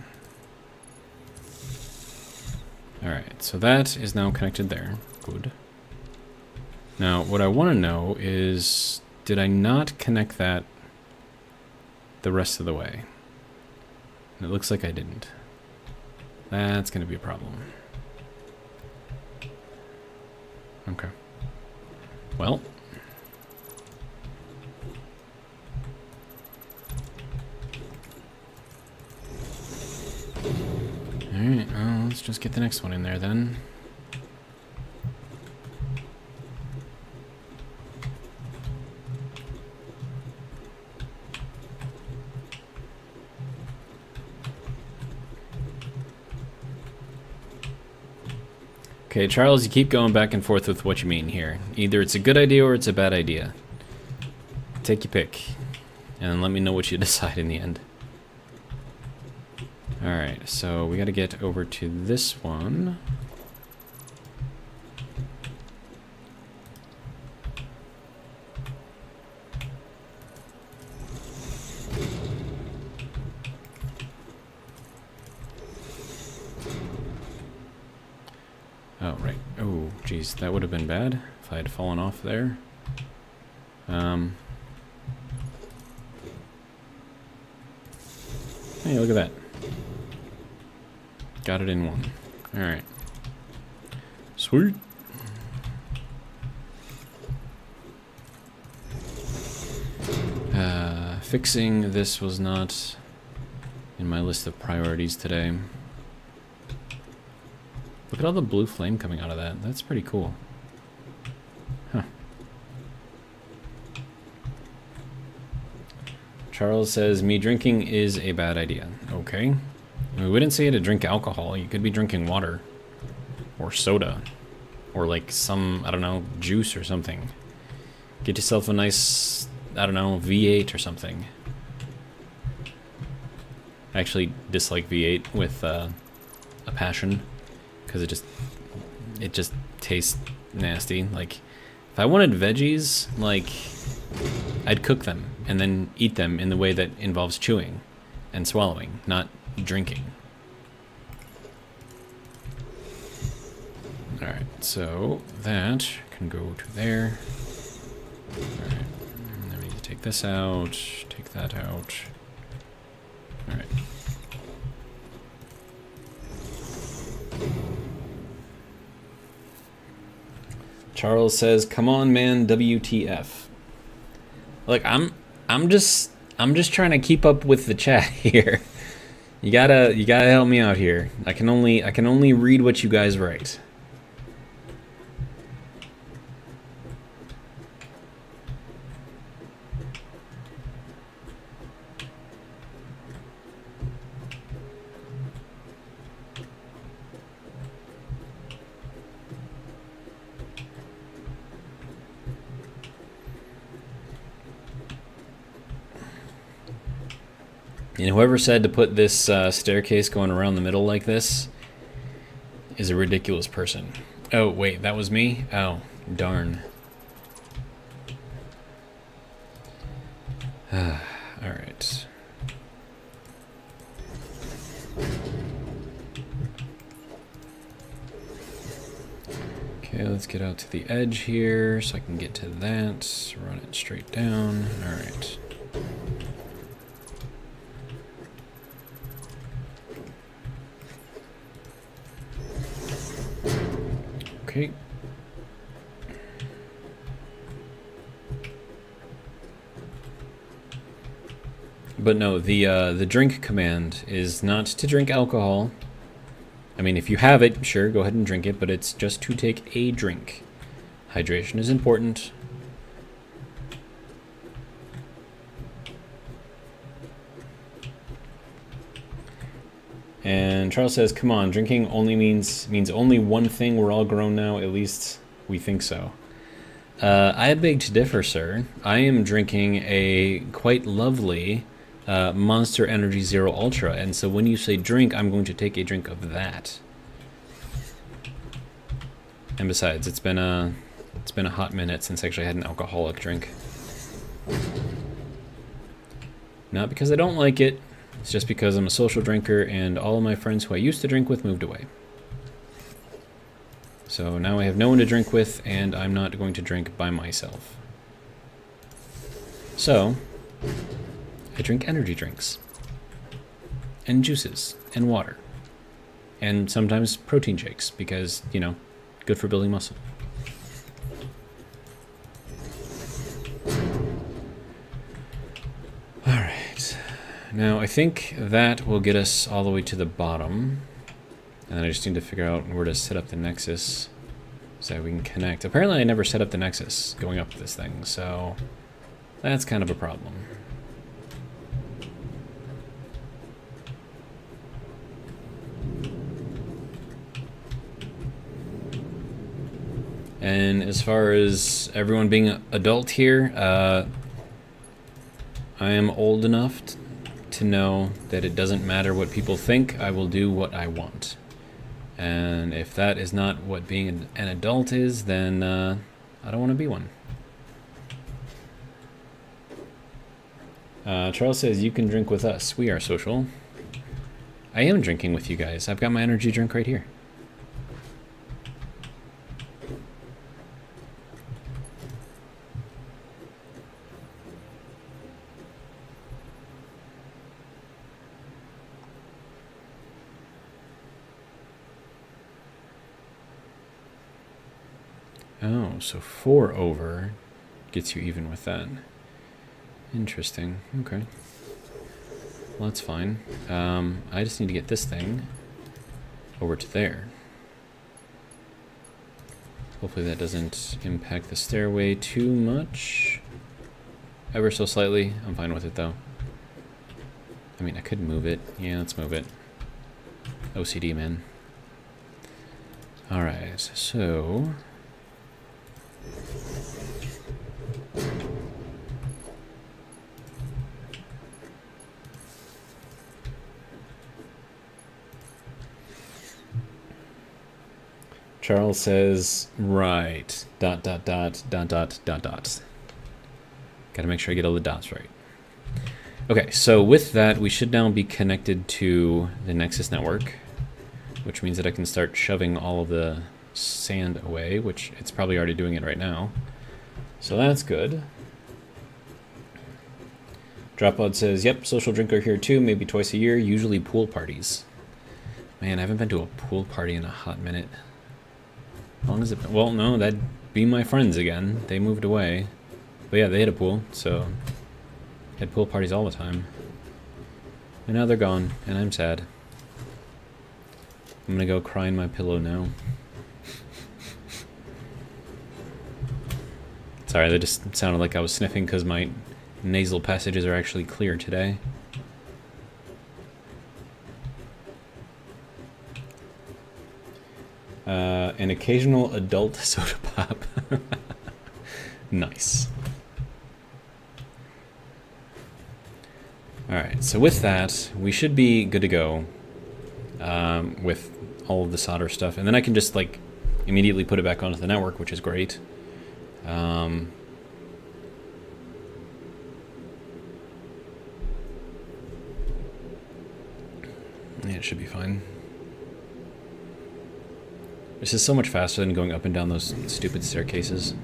Alright, so that is now connected there. Good. Now, what I want to know is, did I not connect that the rest of the way? And it looks like I didn't. That's going to be a problem. Okay. Well. Alright, well, let's just get the next one in there then. Okay, Charles, you keep going back and forth with what you mean here. Either it's a good idea or it's a bad idea. Take your pick. And let me know what you decide in the end. Alright, so we gotta get over to this one. Oh, right. Oh, geez, that would have been bad if I had fallen off there. Hey, look at that. Got it in one. Alright. Sweet. Fixing this was not in my list of priorities today. Look at all the blue flame coming out of that. That's pretty cool. Huh. Charles says, me drinking is a bad idea. Okay. I mean, we didn't say to drink alcohol. You could be drinking water. Or soda. Or like some, I don't know, juice or something. Get yourself a nice, I don't know, V8 or something. I actually dislike V8 with a passion. Because it just tastes nasty. Like, if I wanted veggies, like, I'd cook them and then eat them in the way that involves chewing and swallowing, not drinking. Alright, so that can go to there. Alright, and then we need to take this out, take that out. Alright. Charles says, "Come on, man, WTF?" Look, I'm just trying to keep up with the chat here. You gotta help me out here. I can only read what you guys write. And whoever said to put this staircase going around the middle like this is a ridiculous person. Oh, wait, that was me? Oh, darn. Alright. Okay, let's get out to the edge here so I can get to that. Run it straight down. Alright. Okay. But no, the drink command is not to drink alcohol. I mean, if you have it, sure, go ahead and drink it, but it's just to take a drink. Hydration is important. And Charles says, "Come on, drinking only means only one thing. We're all grown now. At least we think so." I beg to differ, sir. I am drinking a quite lovely Monster Energy Zero Ultra, and so when you say drink, I'm going to take a drink of that. And besides, it's been a hot minute since I actually had an alcoholic drink. Not because I don't like it. It's just because I'm a social drinker and all of my friends who I used to drink with moved away. So now I have no one to drink with and I'm not going to drink by myself. So, I drink energy drinks. And juices. And water. And sometimes protein shakes because, you know, good for building muscle. Alright. Now, I think that will get us all the way to the bottom. And then I just need to figure out where to set up the nexus so that we can connect. Apparently, I never set up the nexus going up this thing, so that's kind of a problem. And as far as everyone being an adult here, I am old enough to know that it doesn't matter what people think. I will do what I want. And if that is not what being an adult is, then I don't want to be one. Charles says, "You can drink with us. We are social." I am drinking with you guys. I've got my energy drink right here. Oh, so 4 over gets you even with that. Interesting. Okay. Well, that's fine. I just need to get this thing over to there. Hopefully that doesn't impact the stairway too much. Ever so slightly. I'm fine with it, though. I mean, I could move it. Yeah, let's move it. OCD, man. Alright, so... Charles says, right, ... Gotta make sure I get all the dots right. Okay, so with that, we should now be connected to the Nexus network, which means that I can start shoving all of the sand away, which it's probably already doing it right now. So that's good. Dropod says, yep, social drinker here too, maybe twice a year, usually pool parties. Man, I haven't been to a pool party in a hot minute. How long has it been? Well, no, that'd be my friends again. They moved away. But yeah, they had a pool, so... had pool parties all the time. And now they're gone, and I'm sad. I'm gonna go cry in my pillow now. Sorry, that just sounded like I was sniffing because my nasal passages are actually clear today. An occasional adult soda pop. Nice. Alright, so with that, we should be good to go with all of the solder stuff. And then I can just, like, immediately put it back onto the network, which is great. Yeah, it should be fine. This is so much faster than going up and down those stupid staircases.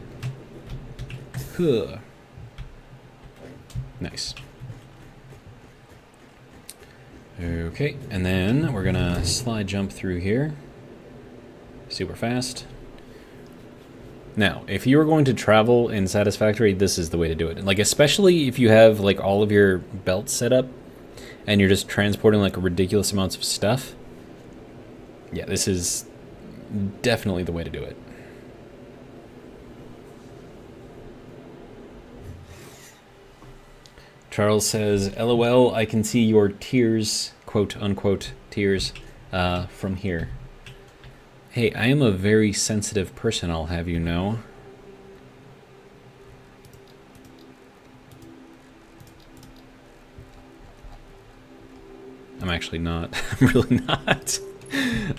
Huh. Nice. Okay, and then we're gonna slide jump through here. Super fast. Now, if you are going to travel in Satisfactory, this is the way to do it. Like, especially if you have, like, all of your belts set up and you're just transporting, like, ridiculous amounts of stuff. Yeah, this is definitely the way to do it. Charles says, LOL, I can see your tears, quote unquote, tears, from here. Hey, I am a very sensitive person, I'll have you know. I'm actually not. I'm really not.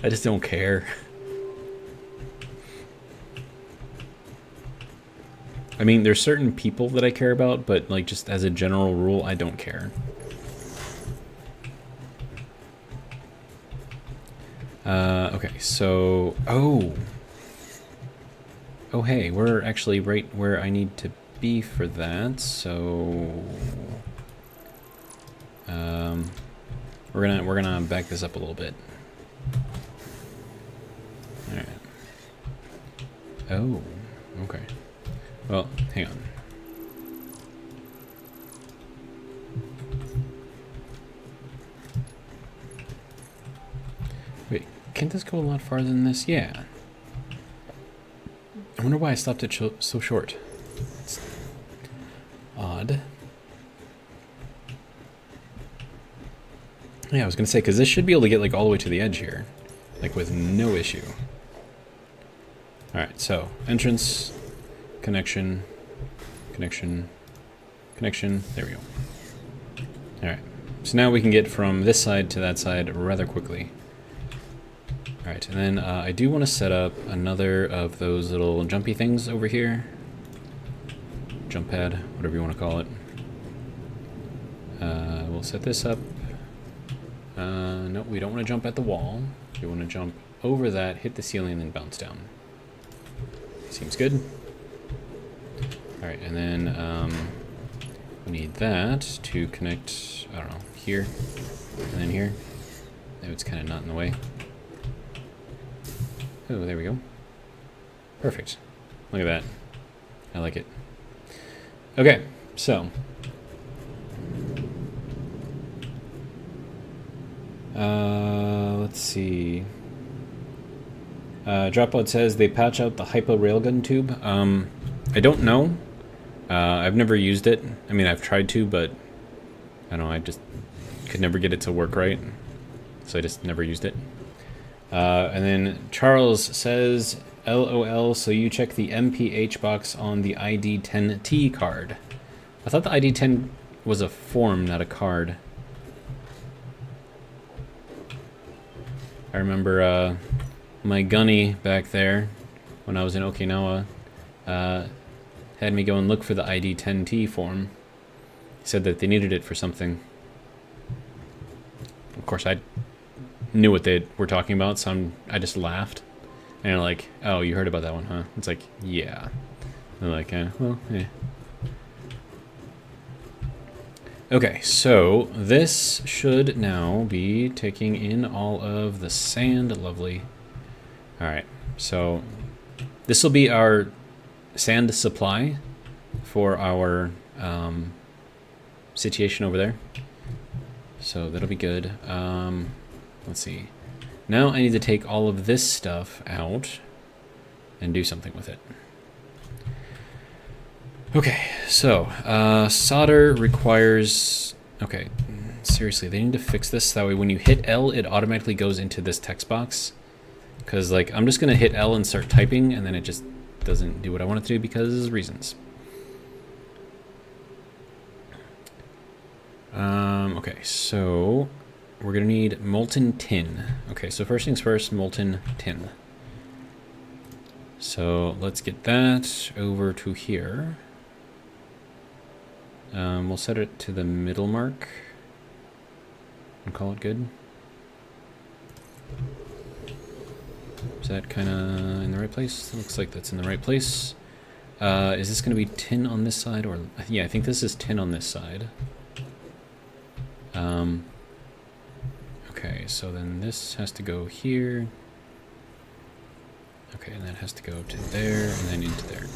I just don't care. I mean, there's certain people that I care about, but, like, just as a general rule, I don't care. Okay, so... Oh! Oh, hey, we're actually right where I need to be for that, so... We're gonna back this up a little bit. Alright. Oh, okay. Well, hang on. Wait, can't this go a lot farther than this? Yeah. I wonder why I stopped it so short. It's odd. Yeah, I was gonna say, because this should be able to get, like, all the way to the edge here. Like, with no issue. Alright, so, entrance... Connection, connection, connection. There we go. Alright, so now we can get from this side to that side rather quickly. Alright, and then I do want to set up another of those little jumpy things over here. Jump pad, whatever you want to call it. We'll set this up. No, we don't want to jump at the wall. We want to jump over that, hit the ceiling, and then bounce down. Seems good. Alright, and then we need that to connect, I don't know, here, and then here. Now it's kind of not in the way. Oh, there we go. Perfect. Look at that. I like it. Okay, so. Let's see. Dropout says they patch out the hypo railgun tube. I don't know. I've never used it. I mean, I've tried to, but I don't know. I just could never get it to work right, so I just never used it. And then Charles says, LOL, so you check the MPH box on the ID10T card. I thought the ID10 was a form, not a card. I remember my gunny back there when I was in Okinawa had me go and look for the ID10T form. He said that they needed it for something. Of course, I knew what they were talking about, so I just laughed. And they're like, oh, you heard about that one, huh? It's like, yeah. They're like, well, yeah. Okay, so this should now be taking in all of the sand. Lovely. All right, so this will be our sand supply for our situation over there. So that'll be good. Let's see. Now I need to take all of this stuff out and do something with it. Okay, so solder requires... Okay, seriously, they need to fix this. That way when you hit L, it automatically goes into this text box. Because, like, I'm just going to hit L and start typing, and then it just doesn't do what I want it to do because reasons. Okay, so we're going to need molten tin. Okay, so first things first, molten tin. So let's get that over to here. We'll set it to the middle mark and call it good. Is that kind of in the right place? It looks like that's in the right place. Is this going to be tin on this side? Or yeah, I think this is tin on this side. Okay, so then this has to go here. Okay, and that has to go to there and then into there.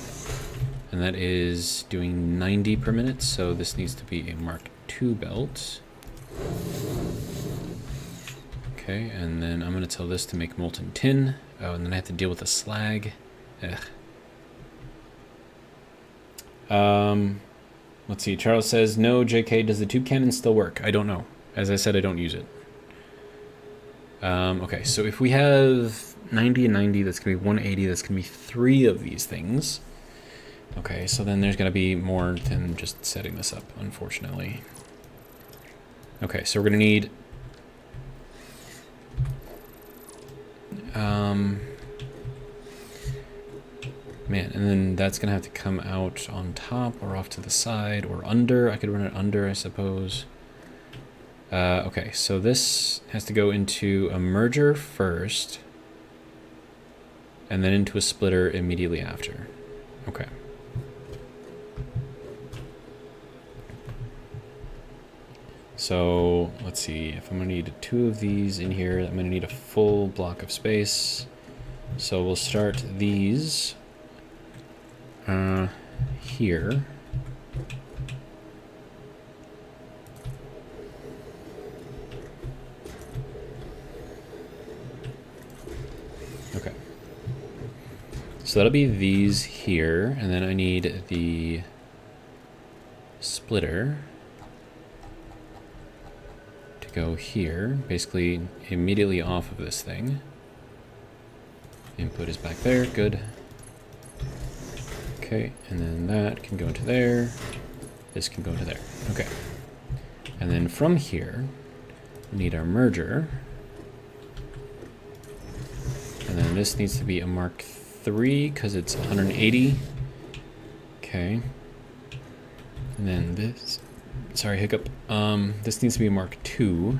And that is doing 90 per minute, so this needs to be a Mark II belt. Okay, and then I'm going to tell this to make molten tin. Oh, and then I have to deal with the slag. Ugh. Let's see, Charles says, no, JK, does the tube cannon still work? I don't know. As I said, I don't use it. Okay, so if we have 90 and 90, that's going to be 180. That's going to be 3 of these things. Okay, so then there's going to be more than just setting this up, unfortunately. Okay, so we're going to need... man, and then that's going to have to come out on top or off to the side or under. I could run it under, I suppose. Okay, so this has to go into a merger first and then into a splitter immediately after. Okay. So let's see, if I'm going to need 2 of these in here, I'm going to need a full block of space. So we'll start these here. Okay. So that'll be these here, and then I need the splitter to go here, basically immediately off of this thing. Input is back there, good. Okay, and then that can go into there. This can go into there. Okay. And then from here, we need our merger. And then this needs to be a Mark III because it's 180. Okay. And then this, sorry, hiccup. This needs to be a Mark II.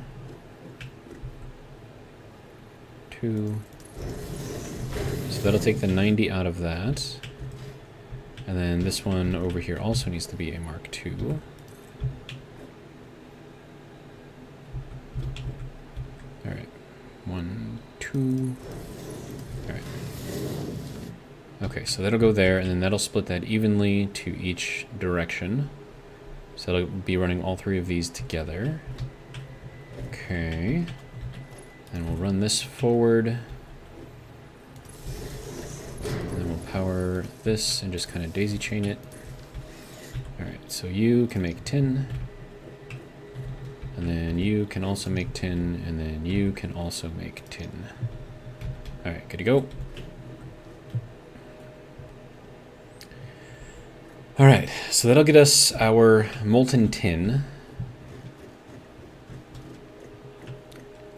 2. So that'll take the 90 out of that. And then this one over here also needs to be a Mark II. All right, 1, 2. All Okay, so that'll go there, and then that'll split that evenly to each direction. So it'll be running all three of these together. Okay. And we'll run this forward. And then we'll power this and just kind of daisy chain it. Alright, so you can make tin. And then you can also make tin, and then you can also make tin. Alright, good to go. Alright, so that'll get us our molten tin.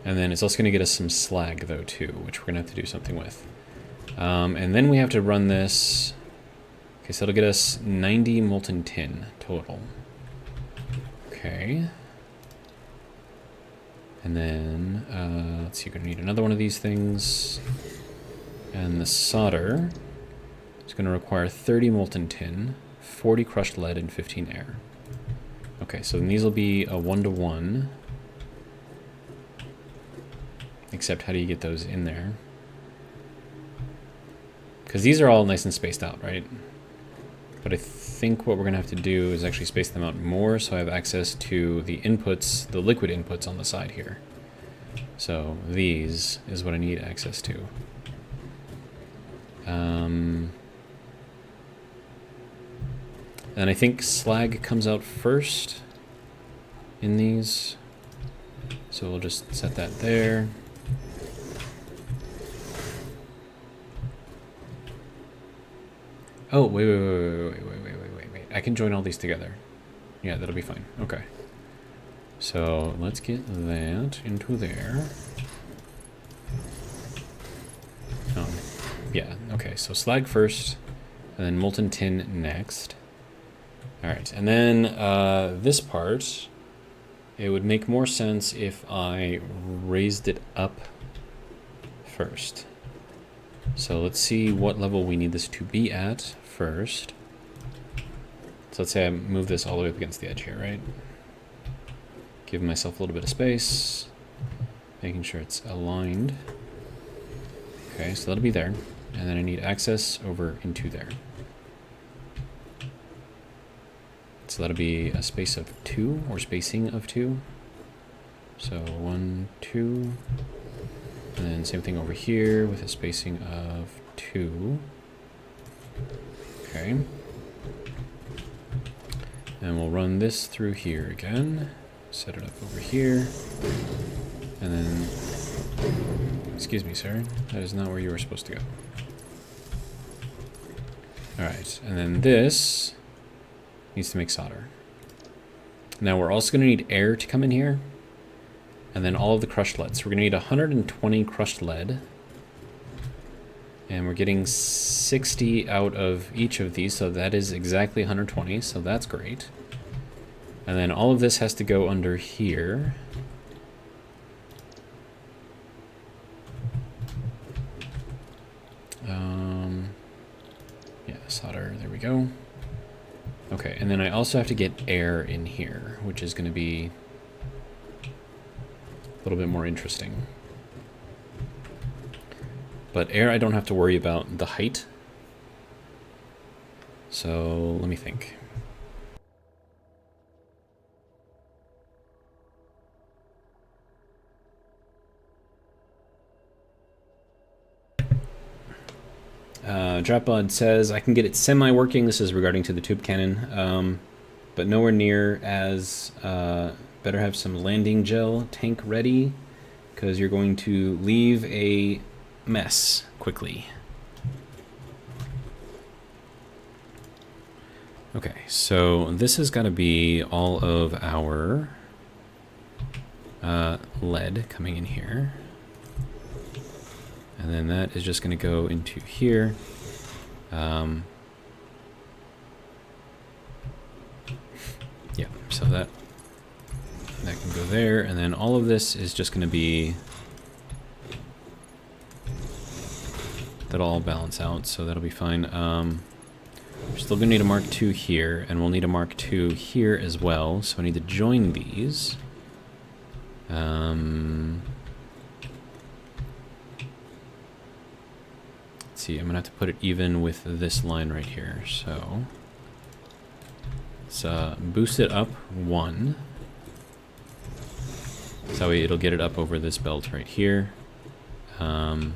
And then it's also going to get us some slag, though, too, which we're going to have to do something with. And then we have to run this. Okay, so it'll get us 90 molten tin total. Okay. And then, let's see, you're going to need another one of these things. And the solder is going to require 30 molten tin, 40 crushed lead, and 15 air. Okay, so then these will be a 1-to-1. Except how do you get those in there? Because these are all nice and spaced out, right? But I think what we're going to have to do is actually space them out more so I have access to the inputs, the liquid inputs on the side here. So these is what I need access to. And I think slag comes out first in these. So we'll just set that there. Oh, wait. I can join all these together. Yeah, that'll be fine. Okay. So let's get that into there. Yeah, okay. So slag first, and then molten tin next. All right, and then this part, it would make more sense if I raised it up first. So let's see what level we need this to be at first. So let's say I move this all the way up against the edge here, right? Giving myself a little bit of space, making sure it's aligned. Okay, so that'll be there. And then I need access over into there. So that'll be a space of 2, or spacing of 2. So 1, 2. And then same thing over here with a spacing of 2. Okay. And we'll run this through here again. Set it up over here. And then, excuse me, sir. That is not where you were supposed to go. Alright, and then this needs to make solder. Now we're also going to need air to come in here. And then all of the crushed lead. So we're going to need 120 crushed lead. And we're getting 60 out of each of these. So that is exactly 120. So that's great. And then all of this has to go under here. Yeah, solder. There we go. Okay, and then I also have to get air in here, which is going to be a little bit more interesting. But air, I don't have to worry about the height. So let me think. Dropbud says, I can get it semi-working. This is regarding to the tube cannon, but nowhere near as better have some landing gel tank ready, because you're going to leave a mess quickly. Okay, so this has got to be all of our lead coming in here. And then that is just going to go into here. Yeah, so that can go there. And then all of this is just going to be... That'll all balance out, so that'll be fine. We're still going to need a Mark II here, and we'll need a Mark II here as well. So I need to join these. Let's see, I'm gonna have to put it even with this line right here. So let's boost it up 1. So that way it'll get it up over this belt right here. And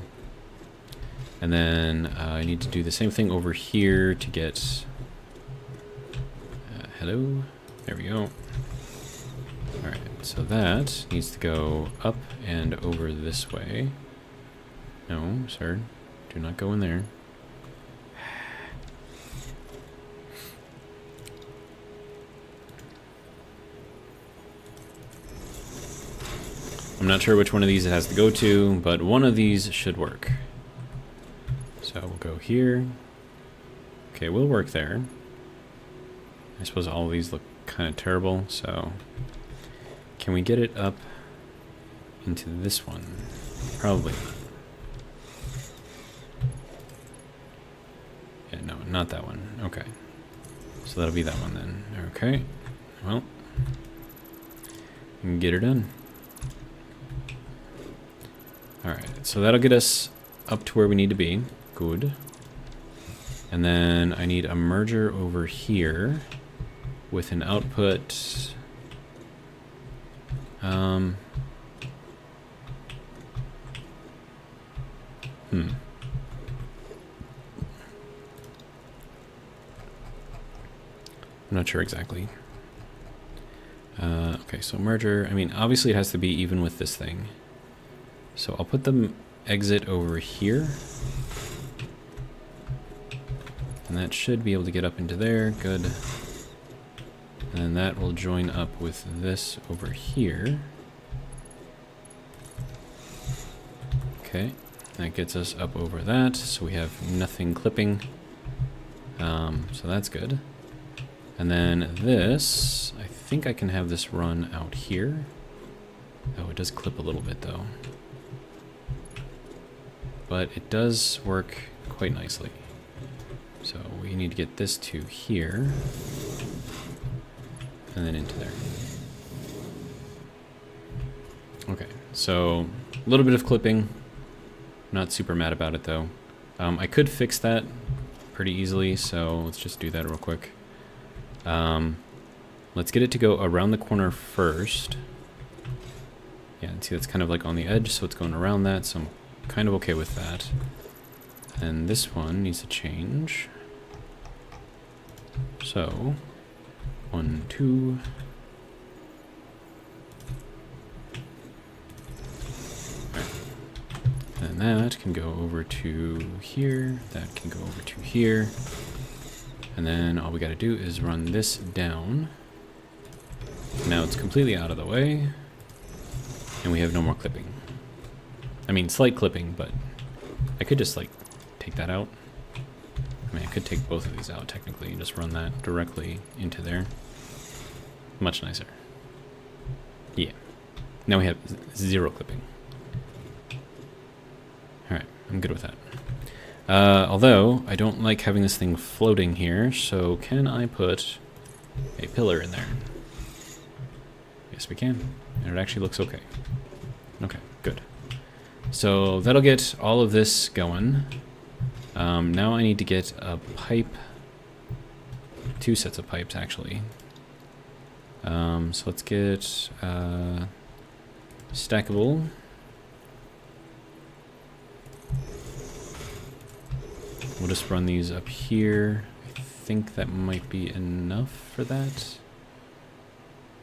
then I need to do the same thing over here to get... hello? There we go. Alright, so that needs to go up and over this way. No, sir. Do not go in there. I'm not sure which one of these it has to go to, but one of these should work. So we'll go here. Okay, we'll work there. I suppose all of these look kind of terrible, so... Can we get it up into this one? Probably. Yeah, no, not that one. Okay. So that'll be that one then. Okay. Well, we can get her done. Alright, so that'll get us up to where we need to be. Good. And then I need a merger over here with an output. I'm not sure exactly. Okay, so merger, I mean, obviously it has to be even with this thing. So I'll put the exit over here. And that should be able to get up into there. Good. And that will join up with this over here. Okay, that gets us up over that, so we have nothing clipping. So that's good. And then this, I think I can have this run out here. Oh, it does clip a little bit though. But it does work quite nicely. So we need to get this to here. And then into there. Okay, so a little bit of clipping. Not super mad about it though. I could fix that pretty easily, so let's just do that real quick. Let's get it to go around the corner first. Yeah, and see that's kind of like on the edge, so it's going around that, so I'm kind of okay with that. And this one needs to change. So, 1, 2. And that can go over to here, that can go over to here. And then all we gotta do is run this down. Now it's completely out of the way. And we have no more clipping. I mean, slight clipping, but I could just, like, take that out. I mean, I could take both of these out, technically, and just run that directly into there. Much nicer. Yeah. Now we have 0 clipping. Alright, I'm good with that. Although, I don't like having this thing floating here, so can I put a pillar in there? Yes, we can. And it actually looks okay. Okay, good. So that'll get all of this going. Now I need to get a pipe. 2 sets of pipes, actually. So let's get stackable. We'll just run these up here. I think that might be enough for that.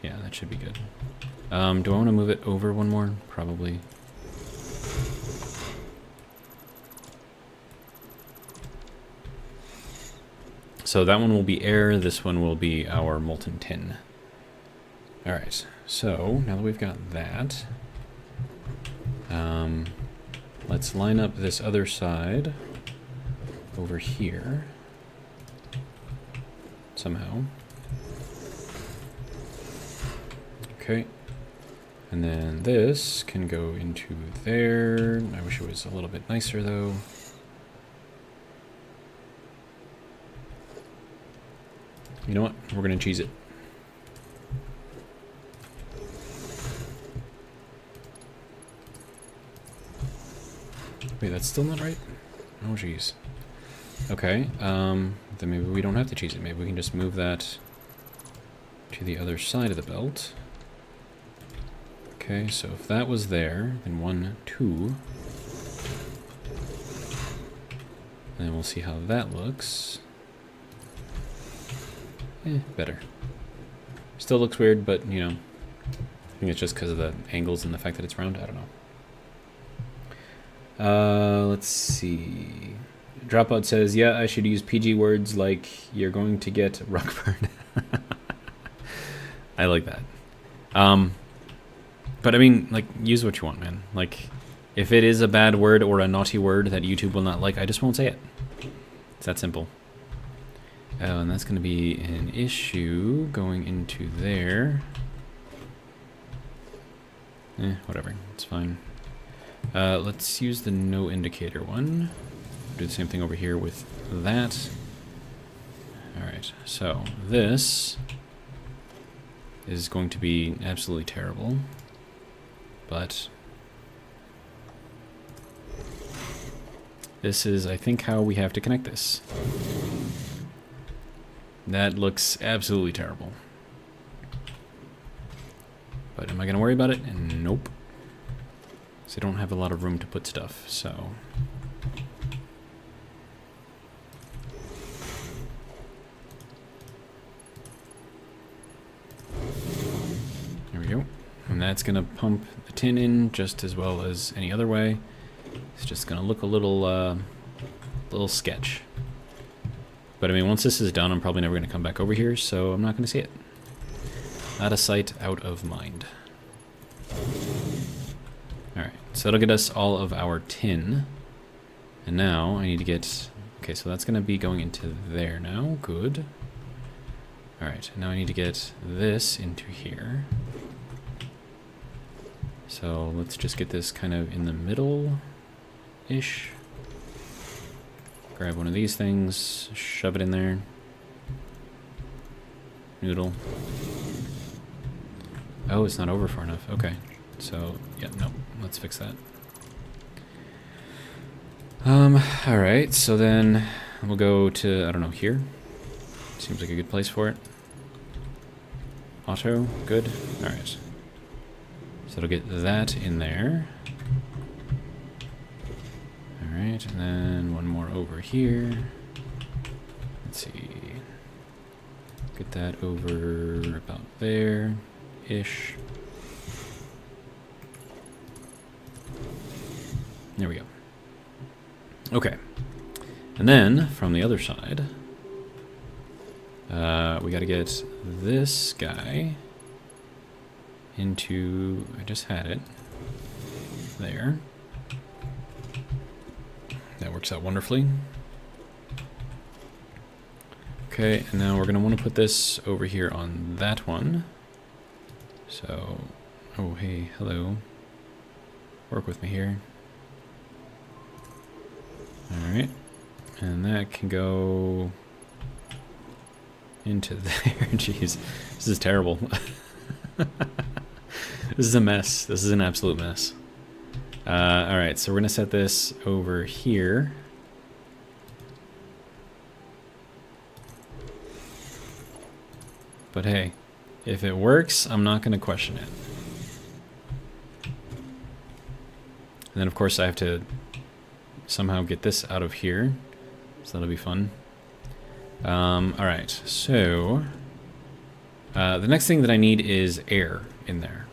Yeah, that should be good. Do I want to move it over one more? Probably. So that one will be air, this one will be our molten tin. Alright, so now that we've got that, let's line up this other side over here somehow. Okay, and then this can go into there. I wish it was a little bit nicer though. You know what? We're gonna cheese it. Wait, that's still not right? Oh, jeez. Okay, then maybe we don't have to cheese it. Maybe we can just move that to the other side of the belt. Okay, so if that was there, then 1, 2. And we'll see how that looks. Better. Still looks weird, but, you know, I think it's just because of the angles and the fact that it's round. I don't know. Let's see. Dropout says, yeah, I should use PG words like you're going to get rockburn. I like that. But I mean, like, use what you want, man. Like, if it is a bad word or a naughty word that YouTube will not like, I just won't say it. It's that simple. Oh, and that's going to be an issue going into there. Whatever. It's fine. Let's use the no indicator one. Do the same thing over here with that. Alright, so this is going to be absolutely terrible. But this is, I think, how we have to connect this. That looks absolutely terrible. But am I going to worry about it? Nope. So I don't have a lot of room to put stuff, so... There we go. And that's going to pump the tin in just as well as any other way. It's just going to look a little sketch. But I mean, once this is done, I'm probably never going to come back over here, so I'm not going to see it. Out of sight, out of mind. Alright, so that'll get us all of our tin. And now I need to get... Okay, so that's going to be going into there now. Good. Alright, now I need to get this into here. So let's just get this kind of in the middle-ish. Grab one of these things, shove it in there. Noodle. Oh, it's not over far enough. Okay. So, yeah, no. Let's fix that. Alright, so then we'll go to, I don't know, here. Seems like a good place for it. Auto, good. Alright. So it'll get that in there. Alright, and then one more over here. Let's see. Get that over about there-ish. There we go. Okay. And then, from the other side, we gotta get this guy into... I just had it. There. That works out wonderfully. Okay, and now we're going to want to put this over here on that one. So, oh hey, hello. Work with me here. Alright. And that can go into there. Jeez, this is terrible. This is a mess. This is an absolute mess. Alright, so we're going to set this over here. But hey, if it works, I'm not going to question it. And then of course I have to somehow get this out of here. So that'll be fun. Alright, so... the next thing that I need is air in there.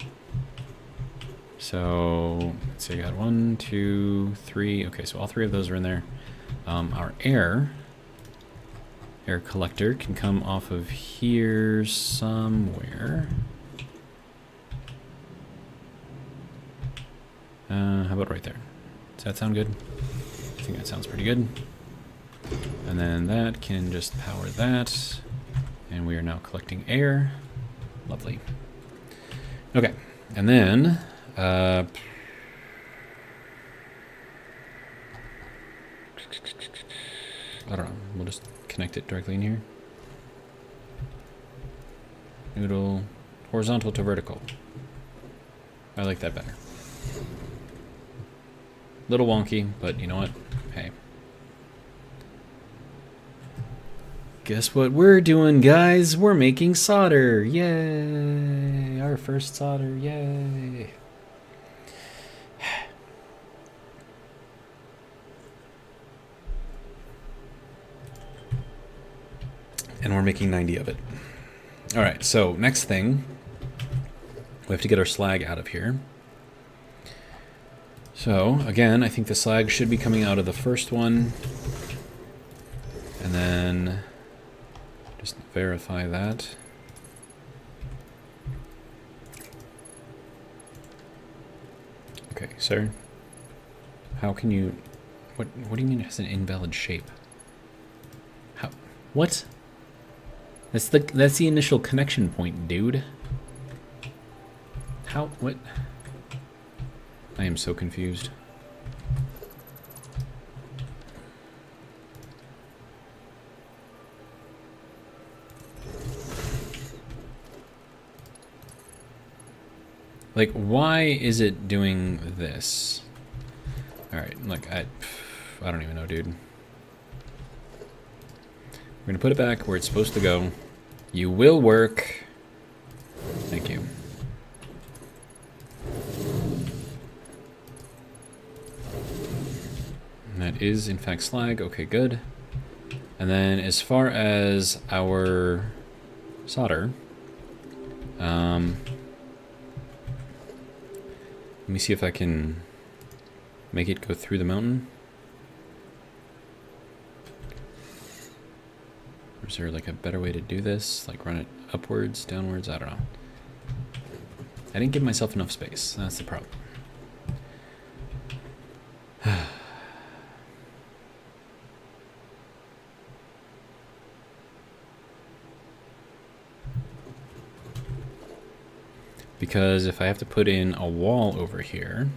So, let's see, I got 1, 2, 3. Okay, so all 3 of those are in there. Our air collector can come off of here somewhere. How about right there? Does that sound good? I think that sounds pretty good. And then that can just power that. And we are now collecting air. Lovely. Okay, and then... I don't know. We'll just connect it directly in here. Noodle. Horizontal to vertical. I like that better. Little wonky, but you know what? Hey. Guess what we're doing, guys? We're making solder. Yay! Our first solder. Yay! And we're making 90 of it. All right, so next thing, we have to get our slag out of here. So, again, I think the slag should be coming out of the first one. And then just verify that. Okay, sir. How can you... What do you mean it has an invalid shape? How... What? That's the initial connection point, dude. How... What? I am so confused. Like, why is it doing this? Alright, like, I don't even know, dude. We're gonna put it back where it's supposed to go. You will work. Thank you. And that is, in fact, slag. Okay, good. And then as far as our solder, let me see if I can make it go through the mountain. Or is there like a better way to do this? Like run it upwards, downwards? I don't know. I didn't give myself enough space. That's the problem. Because if I have to put in a wall over here,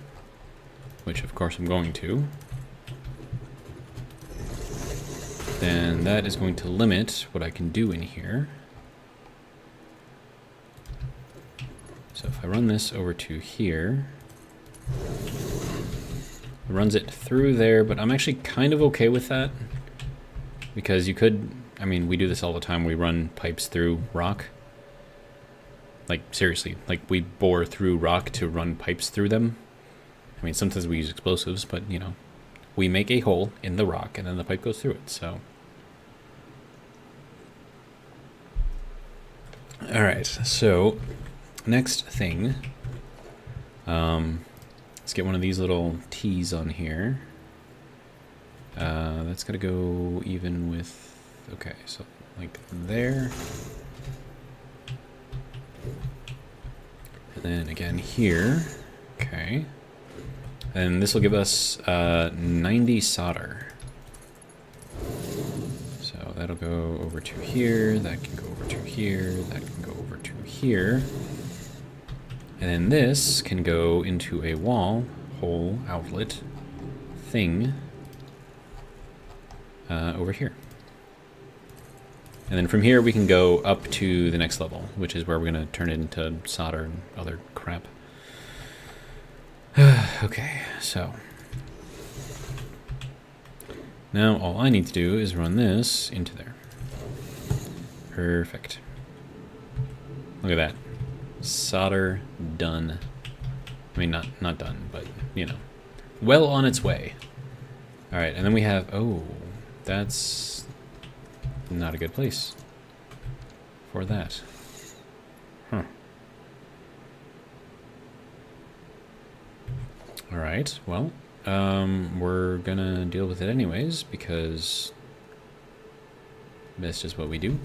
which of course I'm going to, then that is going to limit what I can do in here. So if I run this over to here, it runs it through there, but I'm actually kind of okay with that. Because you could, I mean, we do this all the time, we run pipes through rock. Like, seriously, like we bore through rock to run pipes through them. I mean, sometimes we use explosives, but, you know, we make a hole in the rock and then the pipe goes through it, so. Alright, so, next thing. Let's get one of these little T's on here. That's gotta go even with, okay, so like there. And then again here, okay. And this will give us 90 solder. So that'll go over to here, that can go over to here, that can go over to here. And then this can go into a wall, hole, outlet, thing, over here. And then from here we can go up to the next level, which is where we're going to turn it into solder and other crap. Okay, so now all I need to do is run this into there. Perfect. Look at that. Solder done. I mean, not done, but, you know, well on its way. All right, and then we have, oh, that's not a good place for that. Huh. All right, well, we're gonna deal with it anyways because that's just what we do.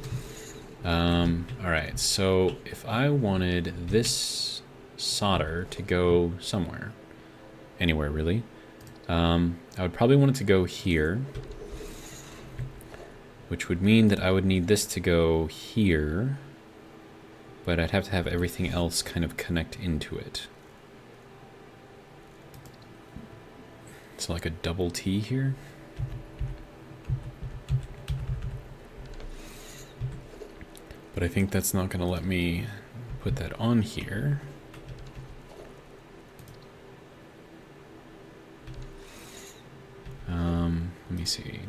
All right, so if I wanted this solder to go somewhere, anywhere really, I would probably want it to go here, which would mean that I would need this to go here, but I'd have to have everything else kind of connect into it. So like a double T here. But I think that's not going to let me put that on here. Let me see.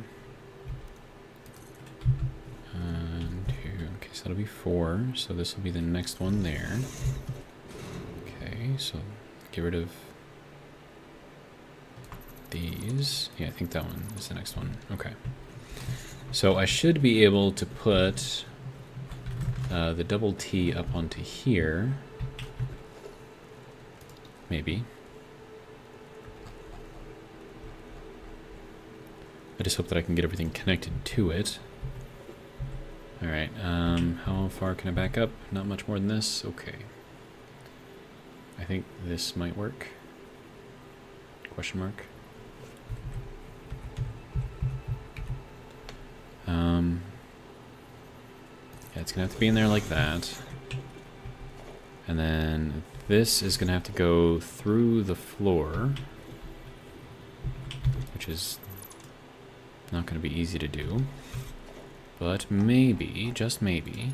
so that'll be 4. So this will be the next one there. Okay, so get rid of these. Yeah, I think that one is the next one. Okay. So I should be able to put the double T up onto here. Maybe. I just hope that I can get everything connected to it. Alright, how far can I back up? Not much more than this? Okay. I think this might work. Question mark. Yeah, it's gonna have to be in there like that. And then this is gonna have to go through the floor, which is not gonna be easy to do. But maybe, just maybe,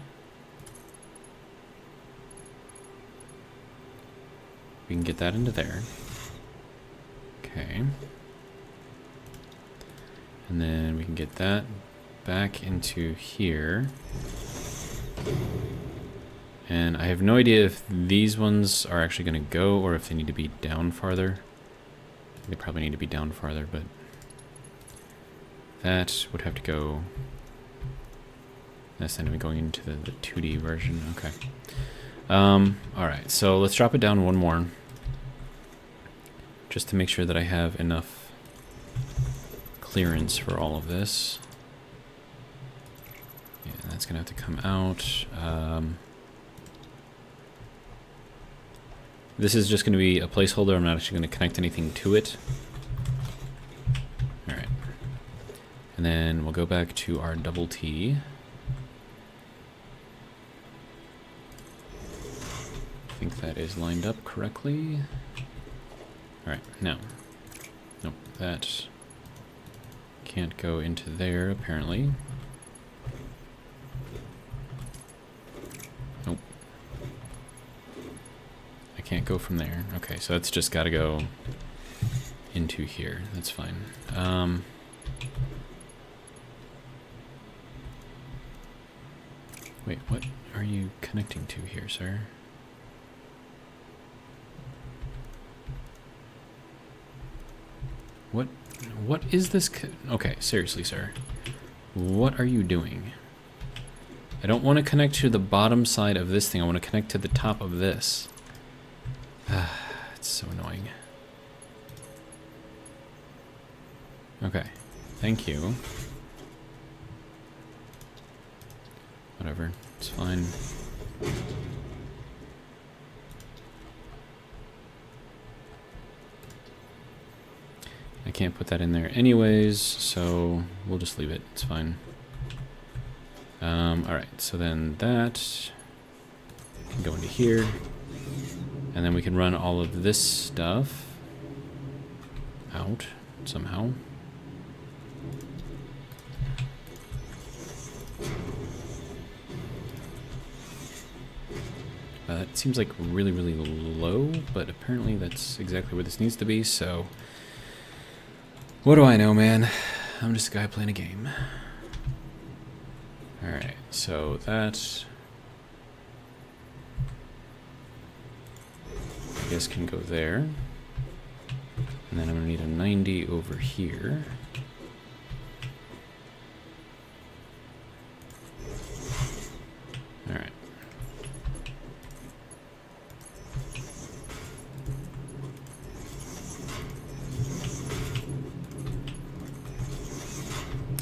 we can get that into there. Okay. And then we can get that back into here. And I have no idea if these ones are actually going to go or if they need to be down farther. They probably need to be down farther, but that would have to go. That's not even going into the 2D version. Okay. Alright, so let's drop it down one more. Just to make sure that I have enough clearance for all of this. Yeah, that's going to have to come out. This is just going to be a placeholder. I'm not actually going to connect anything to it. Alright. And then we'll go back to our double T. I think that is lined up correctly. Alright, now. Nope, that can't go into there, apparently. Nope. I can't go from there. Okay, so that's just gotta go into here. That's fine. Wait, what are you connecting to here, sir? What is this? Okay, seriously, sir. What are you doing? I don't want to connect to the bottom side of this thing. I want to connect to the top of this. It's so annoying. Okay, thank you. Whatever, it's fine. I can't put that in there anyways, so we'll just leave it. It's fine. Alright, so then that can go into here. And then we can run all of this stuff out somehow. That seems like really, really low, but apparently that's exactly where this needs to be, so what do I know, man? I'm just a guy playing a game. Alright, so that I guess can go there. And then I'm gonna need a 90 over here. Alright.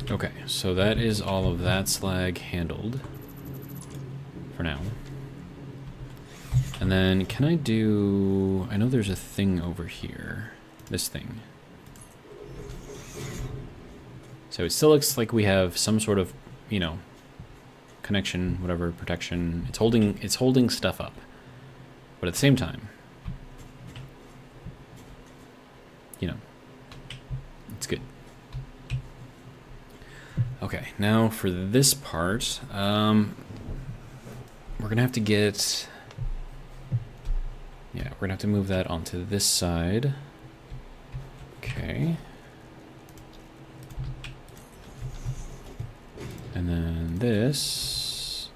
Okay, so that is all of that slag handled for now. And then can I do, I know there's a thing over here, this thing. So it still looks like we have some sort of, you know, connection, whatever, protection. It's holding stuff up. But at the same time, you know, it's good. Okay, now for this part, we're gonna have to get, yeah, we're gonna have to move that onto this side. Okay. And then this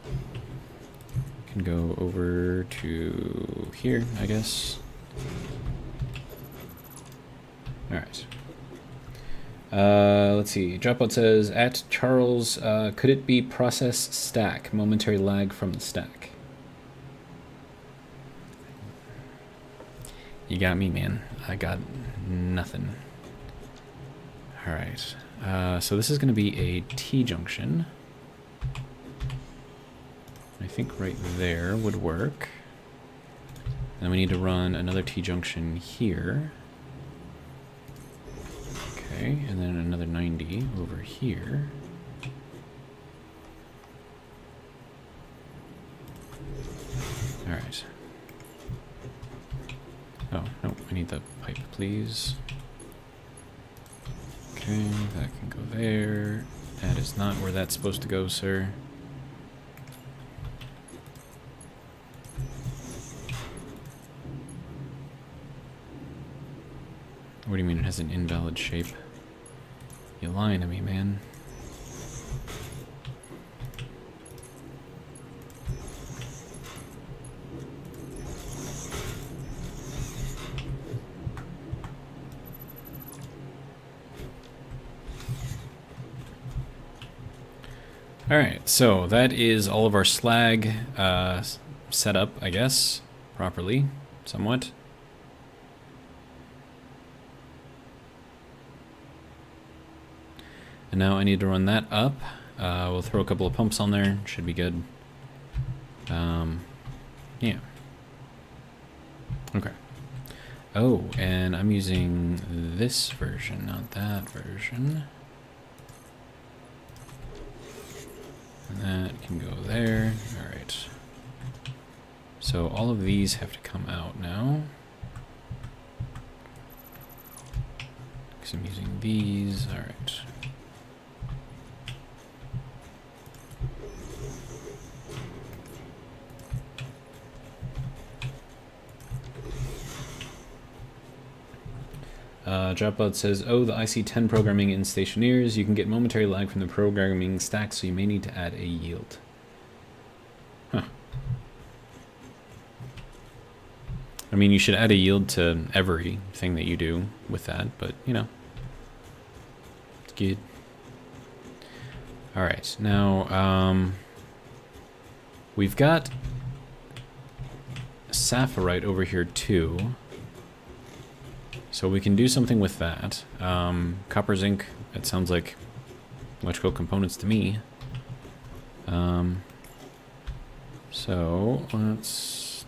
can go over to here, I guess. Alright. Let's see. Dropout says, at Charles, could it be process stack? Momentary lag from the stack. You got me, man. I got nothing. Alright. So this is going to be a T-junction. I think right there would work. And then we need to run another T-junction here. Okay, and then another 90 over here. Alright. Oh, no, I need the pipe, please. Okay, that can go there. That is not where that's supposed to go, sir. What do you mean it has an invalid shape? You're lying to me, man. Alright, so that is all of our slag set up, I guess, properly, somewhat. And now I need to run that up. We'll throw a couple of pumps on there. Should be good. Yeah. Okay. Oh, and I'm using this version, not that version. And that can go there. All right. So all of these have to come out now. Because I'm using these. All right. Dropout says, oh, the IC10 programming in Stationeers, you can get momentary lag from the programming stack, so you may need to add a yield. Huh. I mean, you should add a yield to everything that you do with that, but, you know. It's good. Alright, now, we've got Sapphirite over here, too. So we can do something with that. Copper zinc, it sounds like electrical components to me. So let's...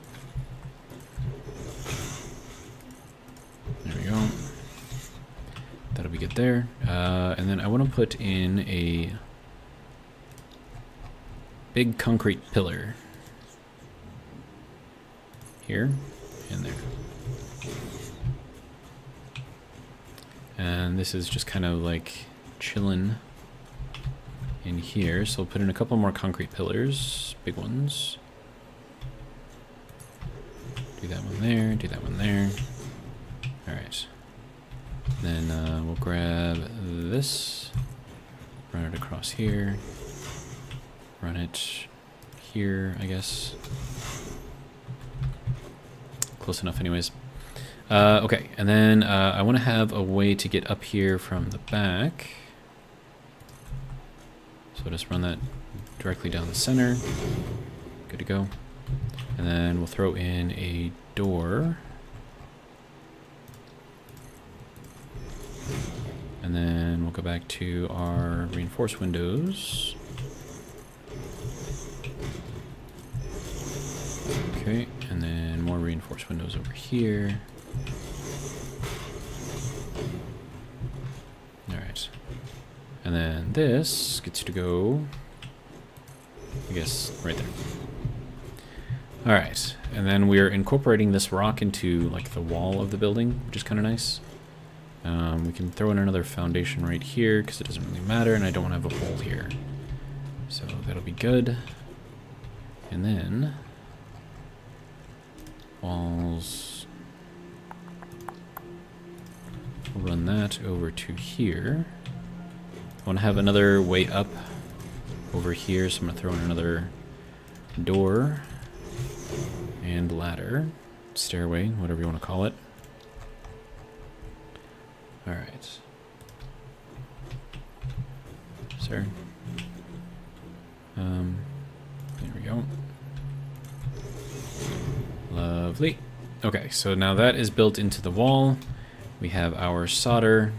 There we go. That'll be good there. And then I want to put in a big concrete pillar. Here and there. And this is just kind of like chilling in here. So we'll put in a couple more concrete pillars, big ones. Do that one there, do that one there. All right. Then we'll grab this, run it across here, run it here, I guess. Close enough anyways. Okay, and then I want to have a way to get up here from the back. So just run that directly down the center. Good to go. And then we'll throw in a door. And then we'll go back to our reinforced windows. Okay, and then more reinforced windows over here. Alright. And then this gets to go, I guess, right there. Alright, and then we're incorporating this rock into like the wall of the building, which is kind of nice. We can throw in another foundation right here because it doesn't really matter, and I don't have a hole here. So that'll be good. And then walls, we'll run that over to here. I want to have another way up over here, so I'm going to throw in another door. And ladder. Stairway, whatever you want to call it. Alright. Sir. There we go. Lovely. Okay, so now that is built into the wall. We have our solder.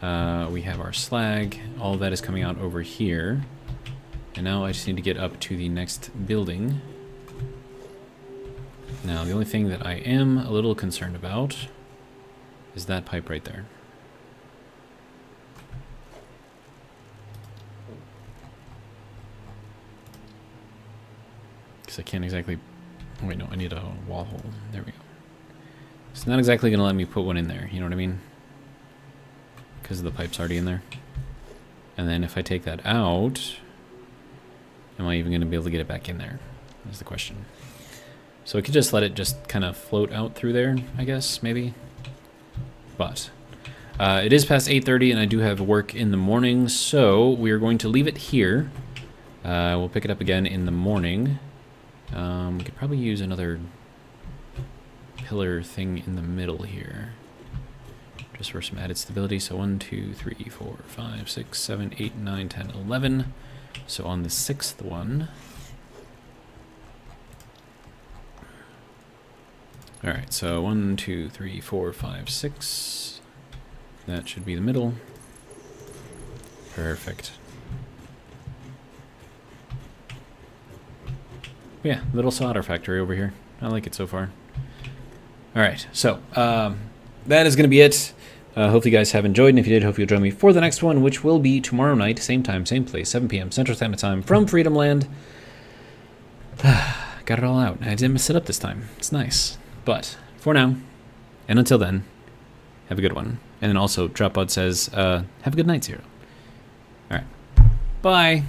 We have our slag. All of that is coming out over here. And now I just need to get up to the next building. Now, the only thing that I am a little concerned about is that pipe right there. Because I can't exactly... Oh, wait, no, I need a wall hole. There we go. It's not exactly going to let me put one in there, you know what I mean? Because the pipe's already in there. And then if I take that out, am I even going to be able to get it back in there? That's the question. So I could just let it just kind of float out through there, I guess, maybe. But it is past 8:30 and I do have work in the morning, so we are going to leave it here. We'll pick it up again in the morning. We could probably use another pillar thing in the middle here. Just for some added stability. So 1, 2, 3, 4, 5, 6, 7, 8, 9, 10, 11. So on the 6th one. Alright, so 1, 2, 3, 4, 5, 6. That should be the middle. Perfect. Yeah, little solder factory over here. I like it so far. Alright, so that is going to be it. Hopefully you guys have enjoyed, and if you did, hope you'll join me for the next one, which will be tomorrow night, same time, same place, 7 p.m. Central Standard Time from Freedom Land. Got it all out. I didn't mess it up this time. It's nice. But for now, and until then, have a good one. And then also, Dropbud says, have a good night, Zero. Alright. Bye.